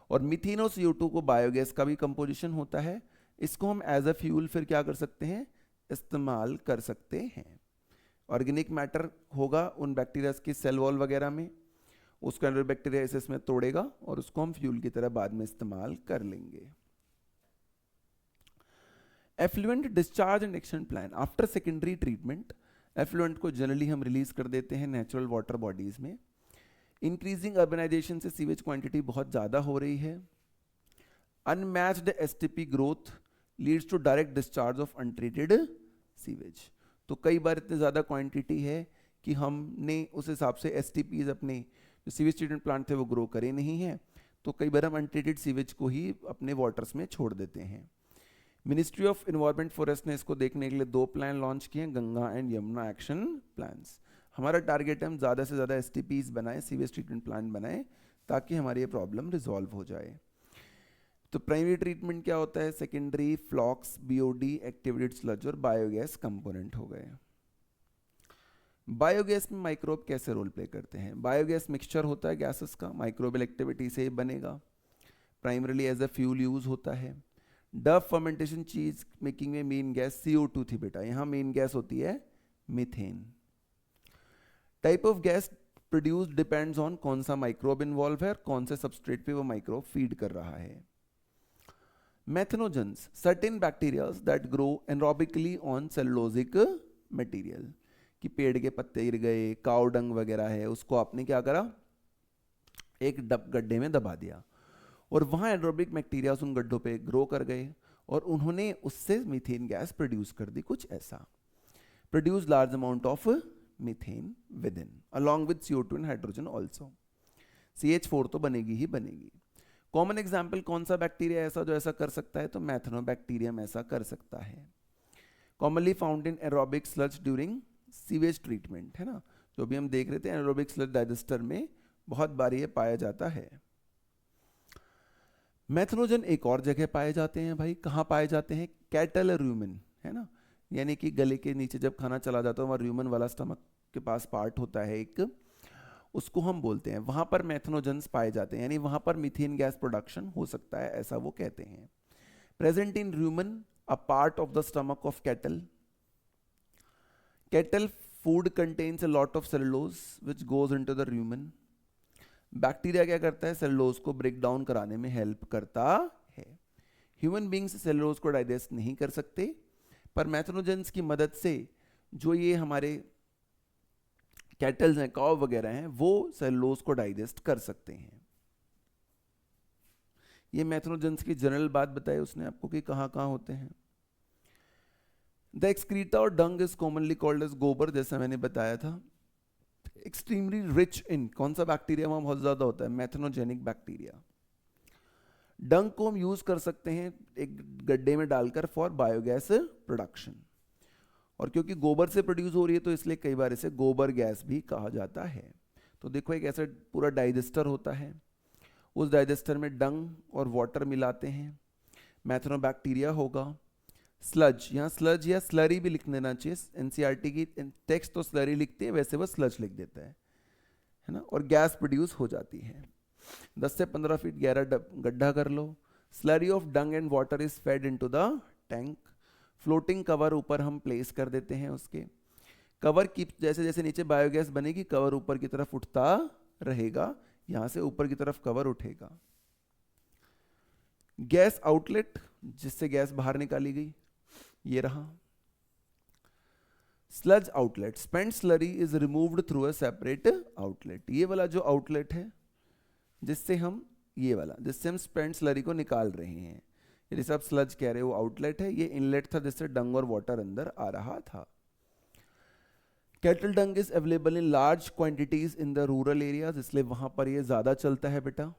Speaker 1: और मीथेन और CO2 को बायोगैस का भी कंपोजिशन होता है, इसको हम एज अ फ्यूल फिर क्या कर सकते हैं, इस्तेमाल कर सकते हैं। ऑर्गेनिक मैटर होगा उन बैक्टीरिया की सेल वॉल वगैरह में, उसको एनरोबैक्टीरियासिस में तोड़ेगा और उसको हम फ्यूल की तरह बाद में इस्तेमाल कर लेंगे। Effluent discharge and action plan after secondary treatment. Effluent को जनरली हम रिलीज कर देते हैं नेचुरल वाटर बॉडीज में। इंक्रीजिंग अर्बनाइजेशन से सीवेज क्वांटिटी बहुत ज़्यादा हो रही है। Unmatched STP growth leads to direct discharge of untreated sewage. तो कई बार इतनी ज़्यादा क्वांटिटी है कि हमने उस हिसाब से एसटीपीज अपने जो सीवेज ट्रीटमेंट प्लांट थे वो ग्रो करे नहीं हैं, तो कई बार हम अनट्रीटेड सीवेज को ही अपने वाटर्स में छोड़ देते हैं। मिनिस्ट्री ऑफ इन्वायरमेंट फॉरेस्ट ने इसको देखने के लिए 2 प्लान लॉन्च किए हैं, Ganga and Yamuna action plans. हमारा टारगेट है हम ज़्यादा से ज़्यादा एसटीपीज बनाएं, सीवेज ट्रीटमेंट प्लान बनाएं, ताकि हमारी ये प्रॉब्लम रिजॉल्व हो जाए। तो प्राइमरी ट्रीटमेंट क्या होता है, सेकेंडरी फ्लॉक्स, बीओडी, एक्टिवेटेड स्लज और बायोगैस कंपोनेंट हो गए। बायोगैस में माइक्रोब कैसे रोल प्ले करते हैं। बायोगैस मिक्सचर होता है गैसेस का, माइक्रोबियल एक्टिविटी से बनेगा, primarily as a fuel use होता है। डब फर्मेंटेशन चीज मेकिंग में मेन गैस CO2 थी बेटा, यहाँ मेन गैस होती है methane. Type of gas produce depends on कौन सा माइक्रोब इन्वॉल्व है, कौन से सबस्ट्रेट पे वो माइक्रोब फीड कर रहा है। Methanogens, certain bacteria that grow anaerobically on cellulosic material, कि पेड़ के पत्ते गिर गए, काउ डंग वगैरह है, उसको आपने क्या करा, एक गड्ढे में दबा दिया और वहाँ एनारोबिक बैक्टीरिया उन गड्ढों पे ग्रो कर गए और उन्होंने उससे मीथेन गैस प्रोड्यूस कर दी, कुछ ऐसा। Produce large amount of methane with in along with CO2 and hydrogen also. CH4 तो बनेगी ही बनेगी। कॉमन एग्जाम्पल कौन सा बैक्टीरिया ऐसा जो ऐसा कर सकता है, तो मैथनोबैक्टीरियम ऐसा कर सकता है। Commonly found in aerobic sludge during sewage treatment, है ना, जो भी हम देख रहे थे एरोबिक स्लज डाइजेस्टर में बहुत बार ये पाया जाता है। मैथनोजन एक और जगह पाए जाते हैं भाई, कहाँ पाए जाते हैं, कैटल रूमन, है ना, यानी कि गले के नीचे जब खाना चला जाता है वहाँ रूमन वाला स्टमक के पास पार्ट होता है एक, उसको हम बोलते हैं, वहां पर मैथनोजेंस पाए जाते हैं, यानी वहां पर मीथेन गैस प्रोडक्शन हो सकता है, ऐसा वो कहते हैं। Present in Roman, a part of the stomach of cattle. Cattle food contains a lot of cellulose which goes into the Roman. Bacteria क्या करता है, सेलुलोज को ब्रेक डाउन कराने में हेल्प करता है। ह्यूमन बींग्स सेलुलोज को डाइजेस्ट नहीं कर सकते, पर मैथनोजेंस की मदद से जो ये हमारे कैटल्स हैं, काव वगैरह हैं, वो सेलुलोज को डाइजेस्ट कर सकते हैं। ये मैथनोजेंस की जनरल बात बताई उसने आपको कि कहाँ कहाँ होते हैं। द एक्सक्रीटा और dung is commonly called as gobar, जैसा मैंने बताया था। एक्सट्रीमली रिच इन, कौन सा बैक्टीरिया वहां बहुत ज्यादा होता है, मैथनोजेनिक बैक्टीरिया। डंग को हम यूज कर सकते हैं एक गड्ढे में डालकर फॉर बायोगैस प्रोडक्शन, और क्योंकि गोबर से प्रोड्यूस हो रही है तो इसलिए कई बार इसे गोबर गैस भी कहा जाता है। तो देखो एक ऐसा पूरा डाइजेस्टर होता है, उस डाइजेस्टर में डंग और वाटर मिलाते हैं, मैथनोबैक्टीरिया होगा। स्लज, यहाँ स्लज या स्लरी भी लिख देना चाहिए, एनसीईआरटी की टेक्स्ट तो स्लरी लिखती है, वैसे वो स्लज लिख देता है ना, और गैस प्रोड्यूस हो जाती है। 10 से 15 फीट गहरा गड्ढा कर लो। Slurry of dung and water is fed into the tank. Floating cover ऊपर हम प्लेस कर देते हैं उसके, कवर की जैसे जैसे नीचे बायोगैस बनेगी कवर ऊपर की तरफ उठता रहेगा, यहां से ऊपर की तरफ कवर उठेगा। गैस आउटलेट, जिससे गैस बाहर निकाली गई, ये रहा। Sludge outlet, spent slurry is removed through a separate outlet. ये वाला जो आउटलेट है जिससे हम, ये वाला जिससे हम स्पेंट स्लरी को निकाल रहे हैं, जैसे आप स्लज कह रहे हो, आउटलेट है, ये इनलेट था जिससे डंग और वाटर अंदर आ रहा था। Cattle Dang is available in large quantities in the rural areas, इसलिए वहां पर ये ज्यादा चलता है बेटा।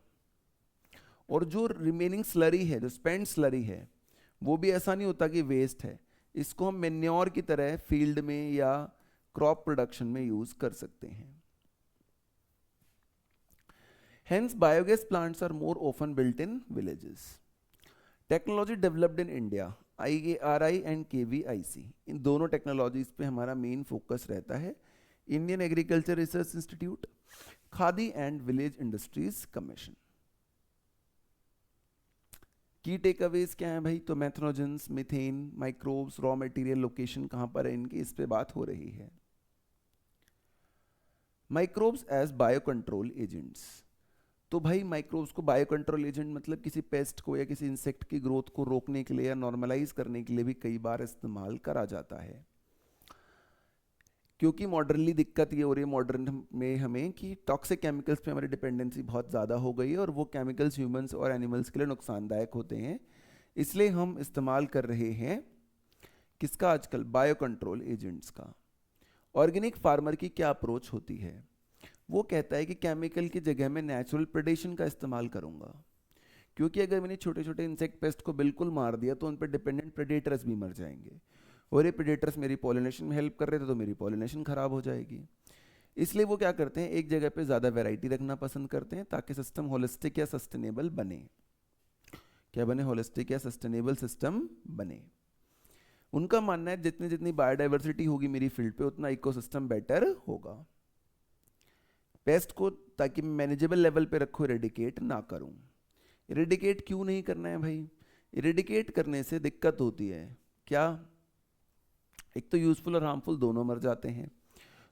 Speaker 1: और जो रिमेनिंग स्लरी है, जो स्पेंट स्लरी है, वो भी ऐसा नहीं होता कि वेस्ट है, इसको हम मेन्योर की तरह फील्ड में या क्रॉप प्रोडक्शन में यूज कर सकते हैं। Hence, biogas plants are more often built in villages. Technology developed in India, IARI and KVIC, इन दोनों टेक्नोलॉजीज पे हमारा मेन फोकस रहता है। Indian agriculture research institute, Khadi and village industries commission. Key takeaways क्या है भाई? तो methanogens, methane, microbes, raw material, location कहाँ पर है इनकी, इस पे बात हो रही है। Microbes as biocontrol agents. तो भाई माइक्रोब्स को बायो कंट्रोल एजेंट मतलब किसी पेस्ट को या किसी इंसेक्ट की ग्रोथ को रोकने के लिए या नॉर्मलाइज करने के लिए भी कई बार इस्तेमाल करा जाता है। क्योंकि मॉडर्नली दिक्कत ये हो रही है मॉडर्न में हमें कि टॉक्सिक केमिकल्स पे हमारी डिपेंडेंसी बहुत ज़्यादा हो गई है और वो केमिकल्स ह्यूमंस और एनिमल्स के लिए नुकसानदायक होते हैं, इसलिए हम इस्तेमाल कर रहे हैं किसका आजकल? बायो कंट्रोल एजेंट्स का। ऑर्गेनिक फार्मर की क्या अप्रोच होती है? वो कहता है कि केमिकल की जगह में नेचुरल प्रेडेशन का इस्तेमाल करूंगा, क्योंकि अगर मैंने छोटे छोटे इंसेक्ट पेस्ट को बिल्कुल मार दिया तो उन पर डिपेंडेंट प्रेडेटर्स भी मर जाएंगे, और ये प्रेडेटर्स मेरी पॉलिनेशन में हेल्प कर रहे थे तो मेरी पॉलिनेशन खराब हो जाएगी। इसलिए वो क्या करते हैं, एक जगह पे ज़्यादा वैरायटी रखना पसंद करते हैं ताकि सिस्टम होलिस्टिक या सस्टेनेबल बने। क्या बने? होलिस्टिक या सस्टेनेबल सिस्टम बने। उनका मानना है जितनी जितनी बायोडाइवर्सिटी होगी मेरी फील्ड पे उतना इकोसिस्टम बेटर होगा। पेस्ट को ताकि मैनेजेबल लेवल पे रखो, इरेडिकेट ना करूं। इरेडिकेट क्यों नहीं करना है भाई? इरेडिकेट करने से दिक्कत होती है क्या? एक तो यूजफुल और हार्मफुल दोनों मर जाते हैं,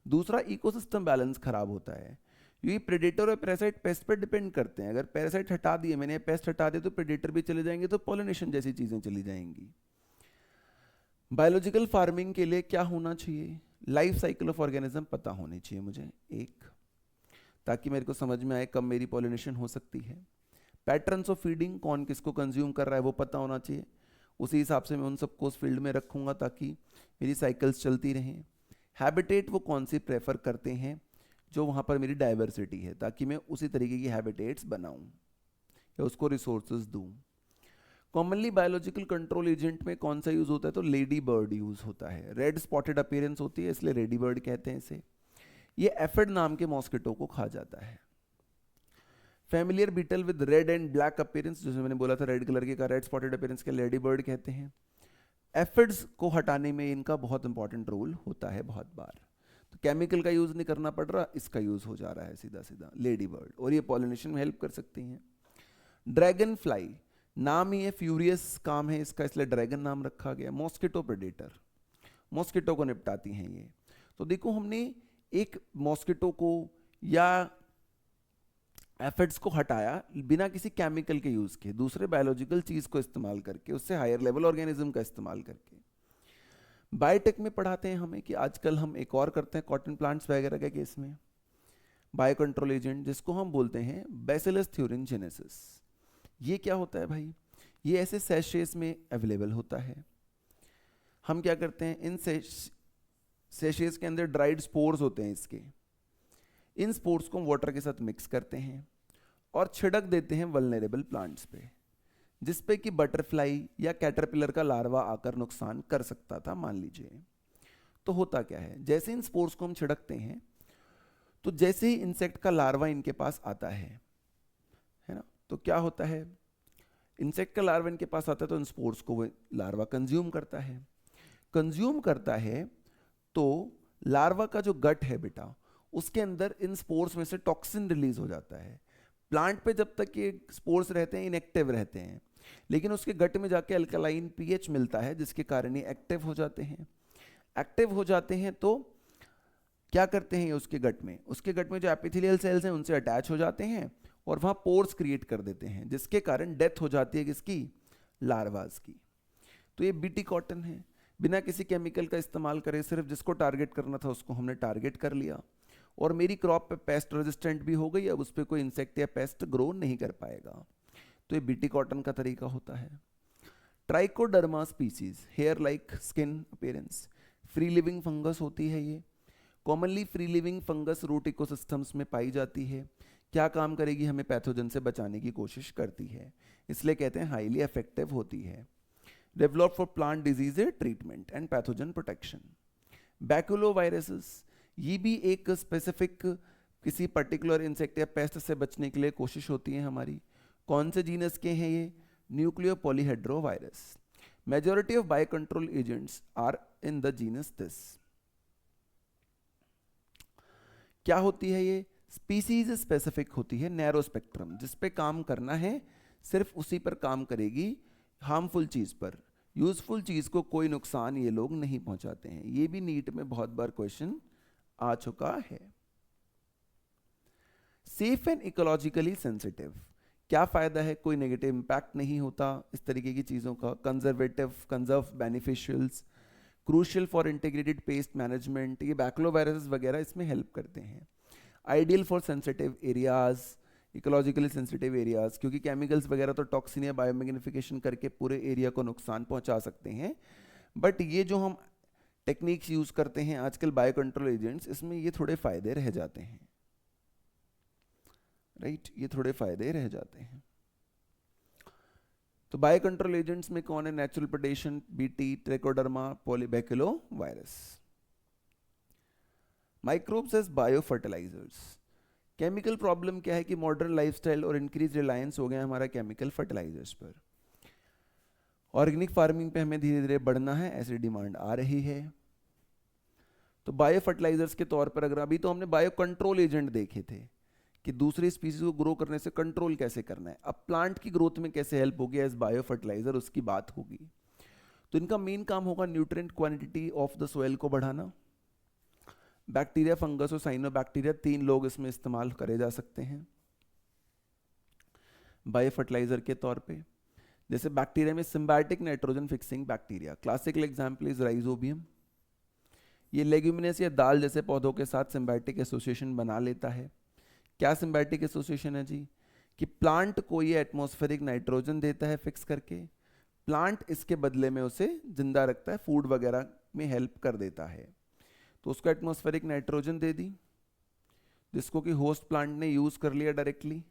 Speaker 1: दूसरा इकोसिस्टम बैलेंस खराब होता है। ये प्रेडेटर और पैरासाइट पेस्ट पर डिपेंड करते हैं। अगर पैरासाइट हटा दिए मैंने, पेस्ट हटा दिए, तो प्रेडेटर भी चले जाएंगे, तो पॉलिनेशन जैसी चीजें चली जाएंगी। बायोलॉजिकल फार्मिंग के लिए क्या होना चाहिए? लाइफ साइकिल ऑफ ऑर्गेनिज्म पता होनी चाहिए मुझे, एक, ताकि मेरे को समझ में आए कब मेरी पॉलिनेशन हो सकती है। पैटर्न्स ऑफ फीडिंग, कौन किसको कंज्यूम कर रहा है वो पता होना चाहिए, उसी हिसाब से मैं उन सबको उस फील्ड में रखूंगा ताकि मेरी साइकिल्स चलती रहें। हैबिटेट वो कौन सी प्रेफर करते हैं जो वहाँ पर मेरी डाइवर्सिटी है, ताकि मैं उसी तरीके की हैबिटेट्स बनाऊं या उसको रिसोर्सेज दूं। कॉमनली बायोलॉजिकल कंट्रोल एजेंट में कौन सा यूज होता है? तो लेडी बर्ड यूज होता है। रेड स्पॉटेड अपीयरेंस होती है इसलिए लेडी बर्ड कहते हैं इसे। ये एफिड नाम के मॉस्किटो को खा जाता है। Familiar beetle with red and black appearance, जैसे मैंने बोला था रेड कलर के का रेड स्पॉटेड अपीयरेंस के लेडी बर्ड कहते हैं। एफिड्स को हटाने में इनका बहुत इंपॉर्टेंट रोल होता है बहुत बार। तो केमिकल का यूज नहीं करना पड़ रहा, इसका यूज हो जा रहा है सीधा सीधा, लेडी बर्ड, और ये पॉलिनेशन में हेल्प कर सकती हैं। ड्रैगन फ्लाई, नाम ही है फ्यूरियस काम है इसका, इसलिए ड्रैगन नाम रखा गया। मॉस्किटो प्रेडेटर, मॉस्किटो को निपटाती हैं ये। तो देखो हमने एक मॉस्किटो को या एफिड्स को हटाया बिना किसी केमिकल के यूज के, दूसरे बायोलॉजिकल चीज को इस्तेमाल करके, उससे हायर लेवल ऑर्गेनिज्म का इस्तेमाल करके। बायोटेक में पढ़ाते हैं हमें कि आजकल हम एक और करते हैं कॉटन प्लांट्स वगैरह के केस में, बायो कंट्रोल एजेंट जिसको हम बोलते हैं बैसिलस थ्यूरिनजेनेसिस। ये क्या होता है भाई? ये ऐसे सैशेस में अवेलेबल होता है। हम क्या करते हैं, इन सैशेस के अंदर ड्राइड स्पोर्स होते हैं इसके, इन स्पोर्स को वाटर के साथ मिक्स करते हैं और छिड़क देते हैं वल्नरेबल प्लांट्स पे, जिसपे कि बटरफ्लाई या कैटरपिलर का लार्वा आकर नुकसान कर सकता था मान लीजिए। तो होता क्या है, जैसे इन स्पोर्स को हम छिड़कते हैं तो जैसे ही इंसेक्ट का लार्वा इनके पास आता है ना, तो क्या होता है, इंसेक्ट का लार्वा इनके पास आता है तो इन स्पोर्स को वो लार्वा कंज्यूम करता है। कंज्यूम करता है तो लार्वा का जो गट है बेटा, उसके अंदर इन स्पोर्स में से टॉक्सिन रिलीज हो जाता है। प्लांट पे जब तक ये स्पोर्स रहते हैं इनएक्टिव रहते हैं, लेकिन उसके गट में जाके अल्कलाइन पीएच मिलता है जिसके कारण ये एक्टिव हो जाते हैं। एक्टिव हो जाते हैं तो क्या करते हैं ये उसके गट में जो एपिथेलियल सेल्स हैं उनसे अटैच हो जाते हैं और वहां पोर्स क्रिएट कर देते हैं, जिसके कारण डेथ हो जाती है किसकी? लार्वास की। तो ये बीटी कॉटन है, बिना किसी केमिकल का इस्तेमाल करे, सिर्फ जिसको टारगेट करना था उसको हमने टारगेट कर लिया और मेरी क्रॉप पे पेस्ट रेजिस्टेंट भी हो गई, अब उस पर कोई इंसेक्ट या पेस्ट ग्रो नहीं कर पाएगा। तो ये बीटी कॉटन का तरीका होता है। Trichoderma species, hair like skin appearance, free living fungus होती है ये। Commonly free living fungus root ecosystems में पाई जाती है। क्या काम करेगी? हमें पैथोजन से बचाने की कोशिश करती है, इसलिए कहते हैं हाईली इफेक्टिव होती है। Develop for plant disease treatment and pathogen protection. Baculoviruses, ये भी एक स्पेसिफिक किसी पर्टिकुलर इंसेक्ट या पेस्ट से बचने के लिए कोशिश होती है हमारी। कौन से जीनस के हैं ये? Nucleopolyhedrovirus. Majority of biocontrol agents are in the genus this. क्या होती है ये? स्पीसीज स्पेसिफिक होती है, नैरो स्पेक्ट्रम, जिस पे काम करना है सिर्फ उसी पर काम करेगी, हार्मफुल चीज़ पर। यूजफुल चीज़ को कोई नुकसान ये लोग नहीं पहुंचाते हैं। ये भी नीट में बहुत बार क्वेश्चन आ चुका है। सेफ एंड इकोलॉजिकली सेंसिटिव, क्या फायदा है, कोई नेगेटिव इम्पैक्ट नहीं होता इस तरीके की चीज़ों का। Conserve beneficials, crucial for integrated pest management, ये बैक्लोवायरस वगैरह इसमें हेल्प करते हैं। Ideal for sensitive areas, ecologically sensitive areas, क्योंकि केमिकल्स वगैरह तो टॉक्सिन या बायोमैग्निफिकेशन करके पूरे एरिया को नुकसान पहुंचा सकते हैं। बट ये जो हम टेक्निक्स यूज करते हैं आजकल बायो कंट्रोल एजेंट्स, इसमें ये थोड़े फायदे रह जाते हैं, राइट, ये थोड़े फायदे रह जाते हैं। तो बायो कंट्रोल एजेंट्स में कौन है? Natural predation, BT, Trichoderma, polybaculo virus. Microbes as biofertilizers, chemical problem क्या है कि मॉडर्न लाइफस्टाइल और इंक्रीज रिलायंस हो गया हमारा केमिकल फर्टिलाइजर्स पर। ऑर्गेनिक फार्मिंग पे हमें धीरे धीरे बढ़ना है, ऐसी डिमांड आ रही है। तो बायो फर्टिलाइजर्स के तौर पर, अगर अभी तो हमने बायो कंट्रोल एजेंट देखे थे कि दूसरी स्पीसीज को ग्रो करने से कंट्रोल कैसे करना है, अब प्लांट की ग्रोथ में कैसे हेल्प होगी एज बायो फर्टिलाइजर, उसकी बात होगी। तो इनका मेन काम होगा nutrient quantity of the soil को बढ़ाना। बैक्टीरिया, फंगस और साइनोबैक्टीरिया, 3 लोग इसमें इस्तेमाल करे जा सकते हैं बायो फर्टिलाइजर के तौर पे। जैसे बैक्टीरिया में symbiotic nitrogen fixing bacteria, classical example is rhizobium. ये लेग्यूमिनेस या दाल जैसे पौधों के साथ सिम्बायोटिक एसोसिएशन बना लेता है। क्या सिम्बायोटिक एसोसिएशन है जी? कि प्लांट को ये एटमॉस्फेरिक नाइट्रोजन देता है फिक्स करके, प्लांट इसके बदले में उसे जिंदा रखता है, फूड वगैरह में हेल्प कर देता है। तो उसको एटमॉस्फेरिक नाइट्रोजन दे दी, जिसको कि होस्ट प्लांट ने यूज कर लिया डायरेक्टली।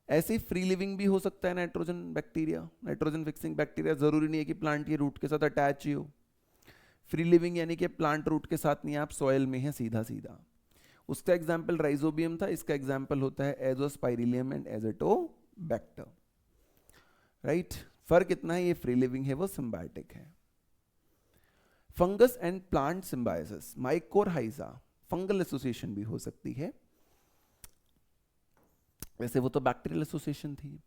Speaker 1: ऐसे ही फ्री लिविंग भी हो सकता है nitrogen bacteria, nitrogen fixing bacteria. जरूरी नहीं है कि प्लांट के रूट के साथ अटैच ही हो। फ्री लिविंग यानी कि प्लांट रूट के साथ नहीं, आप सॉइल में है सीधा सीधा। उसका एग्जाम्पल राइजोबियम था, इसका एग्जाम्पल होता है एजोस्पाइरिलियम एंड एजोटोबैक्टर, राइट। फर्क इतना है, ये फ्री लिविंग है, वो सिम्बायोटिक है। Fungus and plant symbiosis, mycorrhiza, fungal association भी हो सकती है, वैसे वो तो बैक्टीरियल एसोसिएशन थी।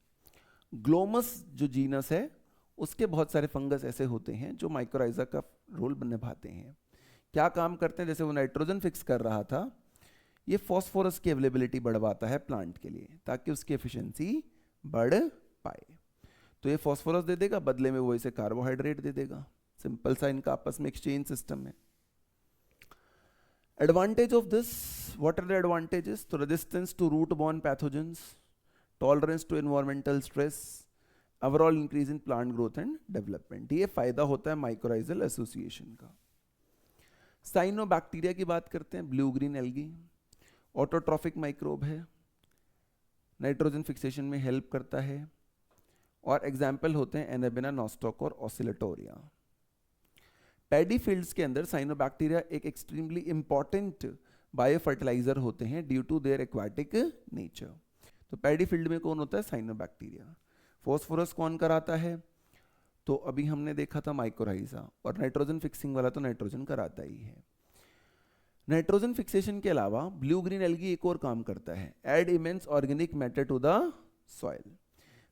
Speaker 1: ग्लोमस जो जीनस है, उसके बहुत सारे फंगस ऐसे होते हैं जो माइकोरहाइजा का रोल निभाते हैं। क्या काम करते हैं? जैसे वो नाइट्रोजन फिक्स कर रहा था, ये फॉस्फोरस की अवेलेबिलिटी बढ़वाता है प्लांट के लिए, ताकि उसकी एफिशिएंसी बढ़ पाए। तो ये फॉस्फोरस दे देगा, बदले में वो इसे कार्बोहाइड्रेट दे देगा। सिंपल सा इनका आपस में एक्सचेंज सिस्टम है। Advantage of this, what are the advantages? तो resistance to root borne pathogens, tolerance to environmental stress, overall increase in plant growth and development. ये फायदा होता है माइकोराइजल एसोसिएशन का। साइनोबैक्टीरिया की बात करते हैं, blue green algae, autotrophic microbe है, नाइट्रोजन फिक्सेशन में हेल्प करता है, और एग्जाम्पल होते हैं एनाबेना, नॉस्टॉक और ऑसिलेटोरिया। पैडी फील्ड्स के अंदर साइनोबैक्टीरिया एक एक्सट्रीमली इंपॉर्टेंट बायो फर्टिलाइजर होते हैं due to their aquatic nature. तो पैडी फील्ड में कौन होता है? साइनोबैक्टीरिया। फॉस्फोरस कौन कराता है? तो अभी हमने देखा था माइकोरहाइजा, और नाइट्रोजन फिक्सिंग वाला तो नाइट्रोजन कराता ही है। नाइट्रोजन फिक्सेशन के अलावा ब्लू ग्रीन एल्गी एक और काम करता है, add immense organic matter to the soil.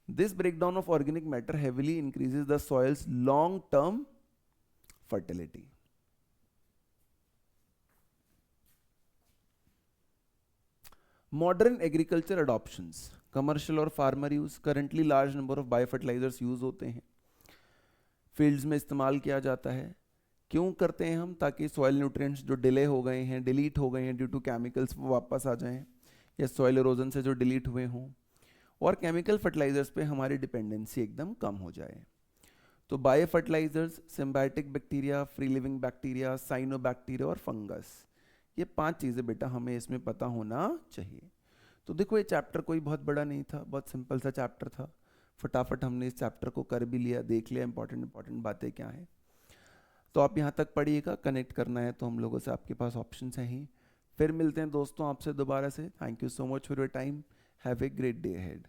Speaker 1: This breakdown of organic matter heavily increases the soil's long term fertility. Modern agriculture adoptions, commercial और farmer use, currently large number of biofertilizers use होते हैं, fields में इस्तेमाल किया जाता है। क्यों करते हैं हम? ताकि soil nutrients जो डिले हो गए हैं, डिलीट हो गए हैं ड्यू टू केमिकल्स, वो वापस आ जाएं, या soil erosion से जो डिलीट हुए हों, और केमिकल फर्टिलाइजर्स पे हमारी डिपेंडेंसी एकदम कम हो जाए। तो biofertilisers, symbiotic bacteria, free living bacteria, cyanobacteria और फंगस, ये 5 चीज़ें बेटा हमें इसमें पता होना चाहिए। तो देखो ये चैप्टर कोई बहुत बड़ा नहीं था, बहुत सिंपल सा चैप्टर था। फटाफट हमने इस चैप्टर को कर भी लिया, देख लिया इंपॉर्टेंट बातें क्या हैं। तो आप यहाँ तक पढ़िएगा, कनेक्ट करना है तो हम लोगों से आपके पास ऑप्शन है ही। फिर मिलते हैं दोस्तों आपसे दोबारा से। Thank you so much for your time, have a great day ahead.